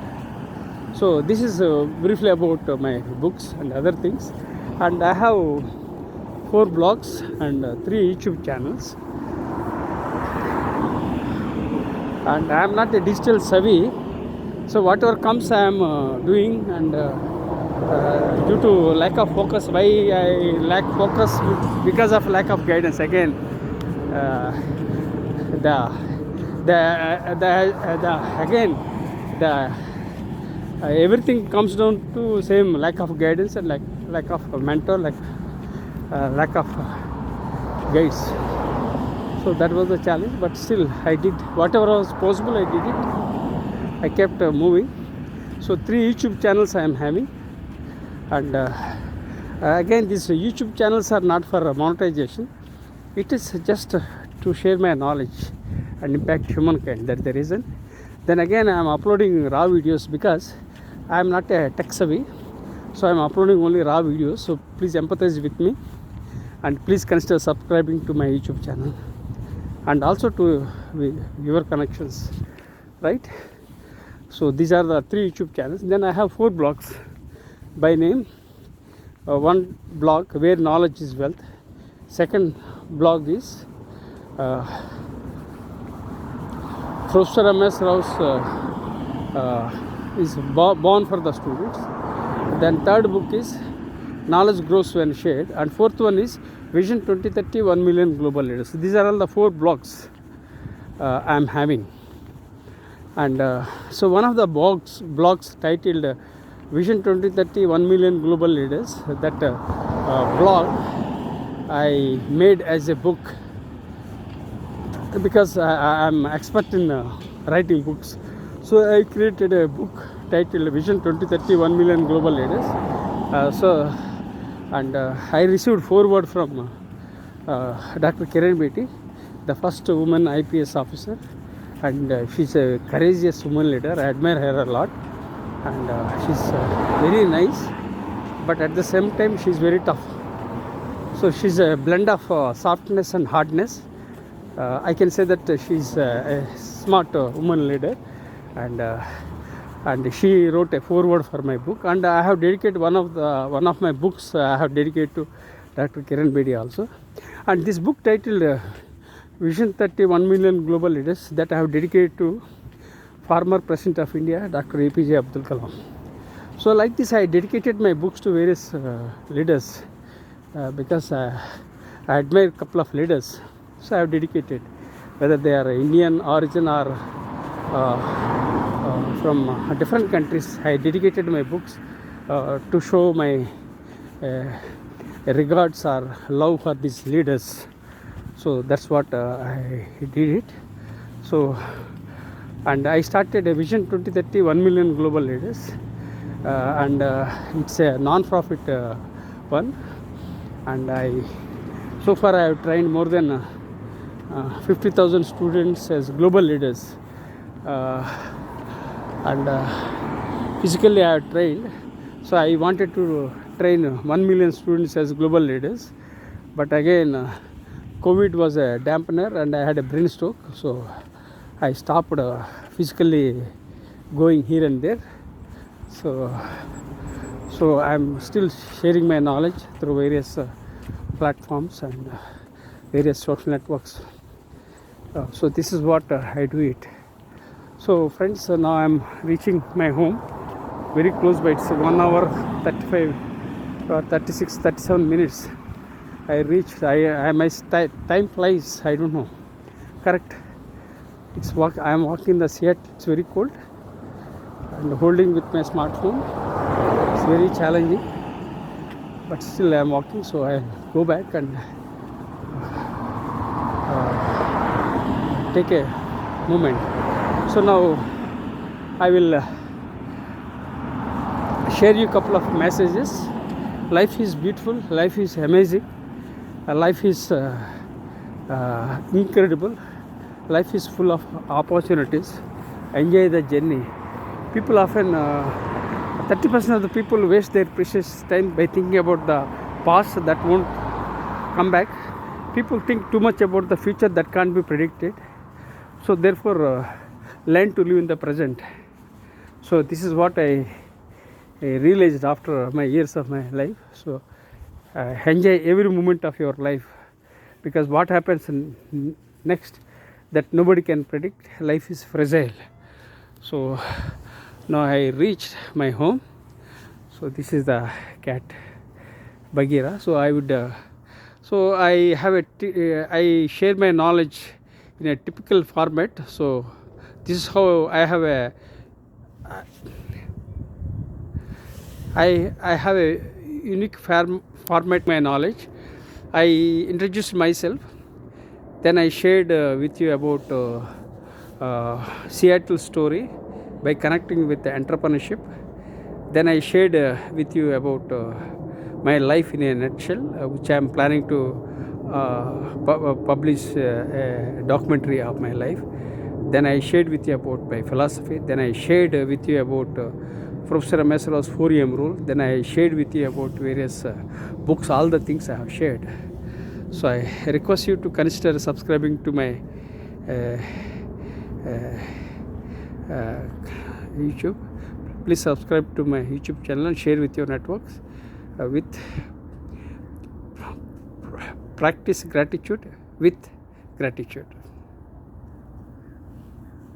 So this is briefly about my books and other things, and I have 4 blogs and 3 YouTube channels, and I am not a digital savvy, so whatever comes I am doing, and due to lack of focus, why I lack focus? Because of lack of guidance again. Everything comes down to same lack of guidance and lack of mentor, lack of guides. So that was the challenge, but still I did whatever was possible. I did it. I kept moving. So 3 YouTube channels I am having, and again these YouTube channels are not for monetization. It is just to share my knowledge and impact humankind. That's the reason. Then again I am uploading raw videos because I am not a tech savvy, so I am uploading only raw videos. So please empathize with me, and please consider subscribing to my YouTube channel, and also to your connections, right? So these are the 3 YouTube channels. Then I have 4 blogs by name. One blog, Where Knowledge is Wealth. Second blog is Professor M.S. Rao's is born for the students. Then third book is Knowledge Grows When Shared, and fourth one is Vision 2030, 1 million global leaders. These are all the 4 blogs I am having, and so one of the blogs titled Vision 2030, 1 million global leaders, that blog I made as a book, because I am expert in writing books. So I created a book titled Vision 2030, 1 million global leaders. I received foreword from Dr. Kiran Bedi, the first woman IPS officer, and she's a courageous woman leader. I admire her a lot, and she's very nice, but at the same time she's very tough. So she's a blend of softness and hardness. I can say that she's a smart woman leader, and she wrote a foreword for my book, and I have dedicated one of my books I have dedicated to Dr. Kiran Bedi also. And this book titled Vision 30, 1 million global leaders, that I have dedicated to former President of India, Dr. APJ Abdul Kalam. So like this, I dedicated my books to various leaders, because I admire a couple of leaders. So I have dedicated, whether they are Indian origin or from different countries, I dedicated my books to show my regards or love for these leaders. So that's what I did it. So, and I started a Vision 2030, 1 million global leaders, and it's a non-profit one, and so far I have trained more than 50,000 students as global leaders, and physically I have trained So I wanted to train 1 million students as global leaders, but again COVID was a dampener and I had a brain stroke, so I stopped physically going here and there. So I'm still sharing my knowledge through various platforms and various social networks. So this is what I do it. So friends, now I'm reaching my home very close by. It's 1 hour 35 or 36 37 minutes I reached. My time flies, I don't know. Correct. I'm walking in the Seattle. It's very cold and holding with my smartphone. It's very challenging, but still I'm walking. So I go back and take a moment. So now I will share you a couple of messages. Life is beautiful. Life is amazing. Life is incredible. Life is full of opportunities. Enjoy the journey. People often 30% of the people waste their precious time by thinking about the past that won't come back. People think too much about the future that can't be predicted. So therefore learn to live in the present. So this is what I realized after my years of my life. So enjoy every moment of your life, because what happens next that nobody can predict. Life is fragile. So now I reached my home. So this is the cat Bagheera. So I would so I have I share my knowledge in a typical format. So this is how I have a unique format my knowledge. I introduced myself, then I shared with you about Seattle story by connecting with the entrepreneurship. Then I shared with you about my life in a nutshell, which I am planning to publish a documentary of my life. Then I shared with you about my philosophy. Then I shared with you about Professor Messer's 4am rule. Then I shared with you about various books, all the things I have shared. So I request you to consider subscribing to my YouTube. Please subscribe to my YouTube channel and share with your networks. With practice gratitude with gratitude.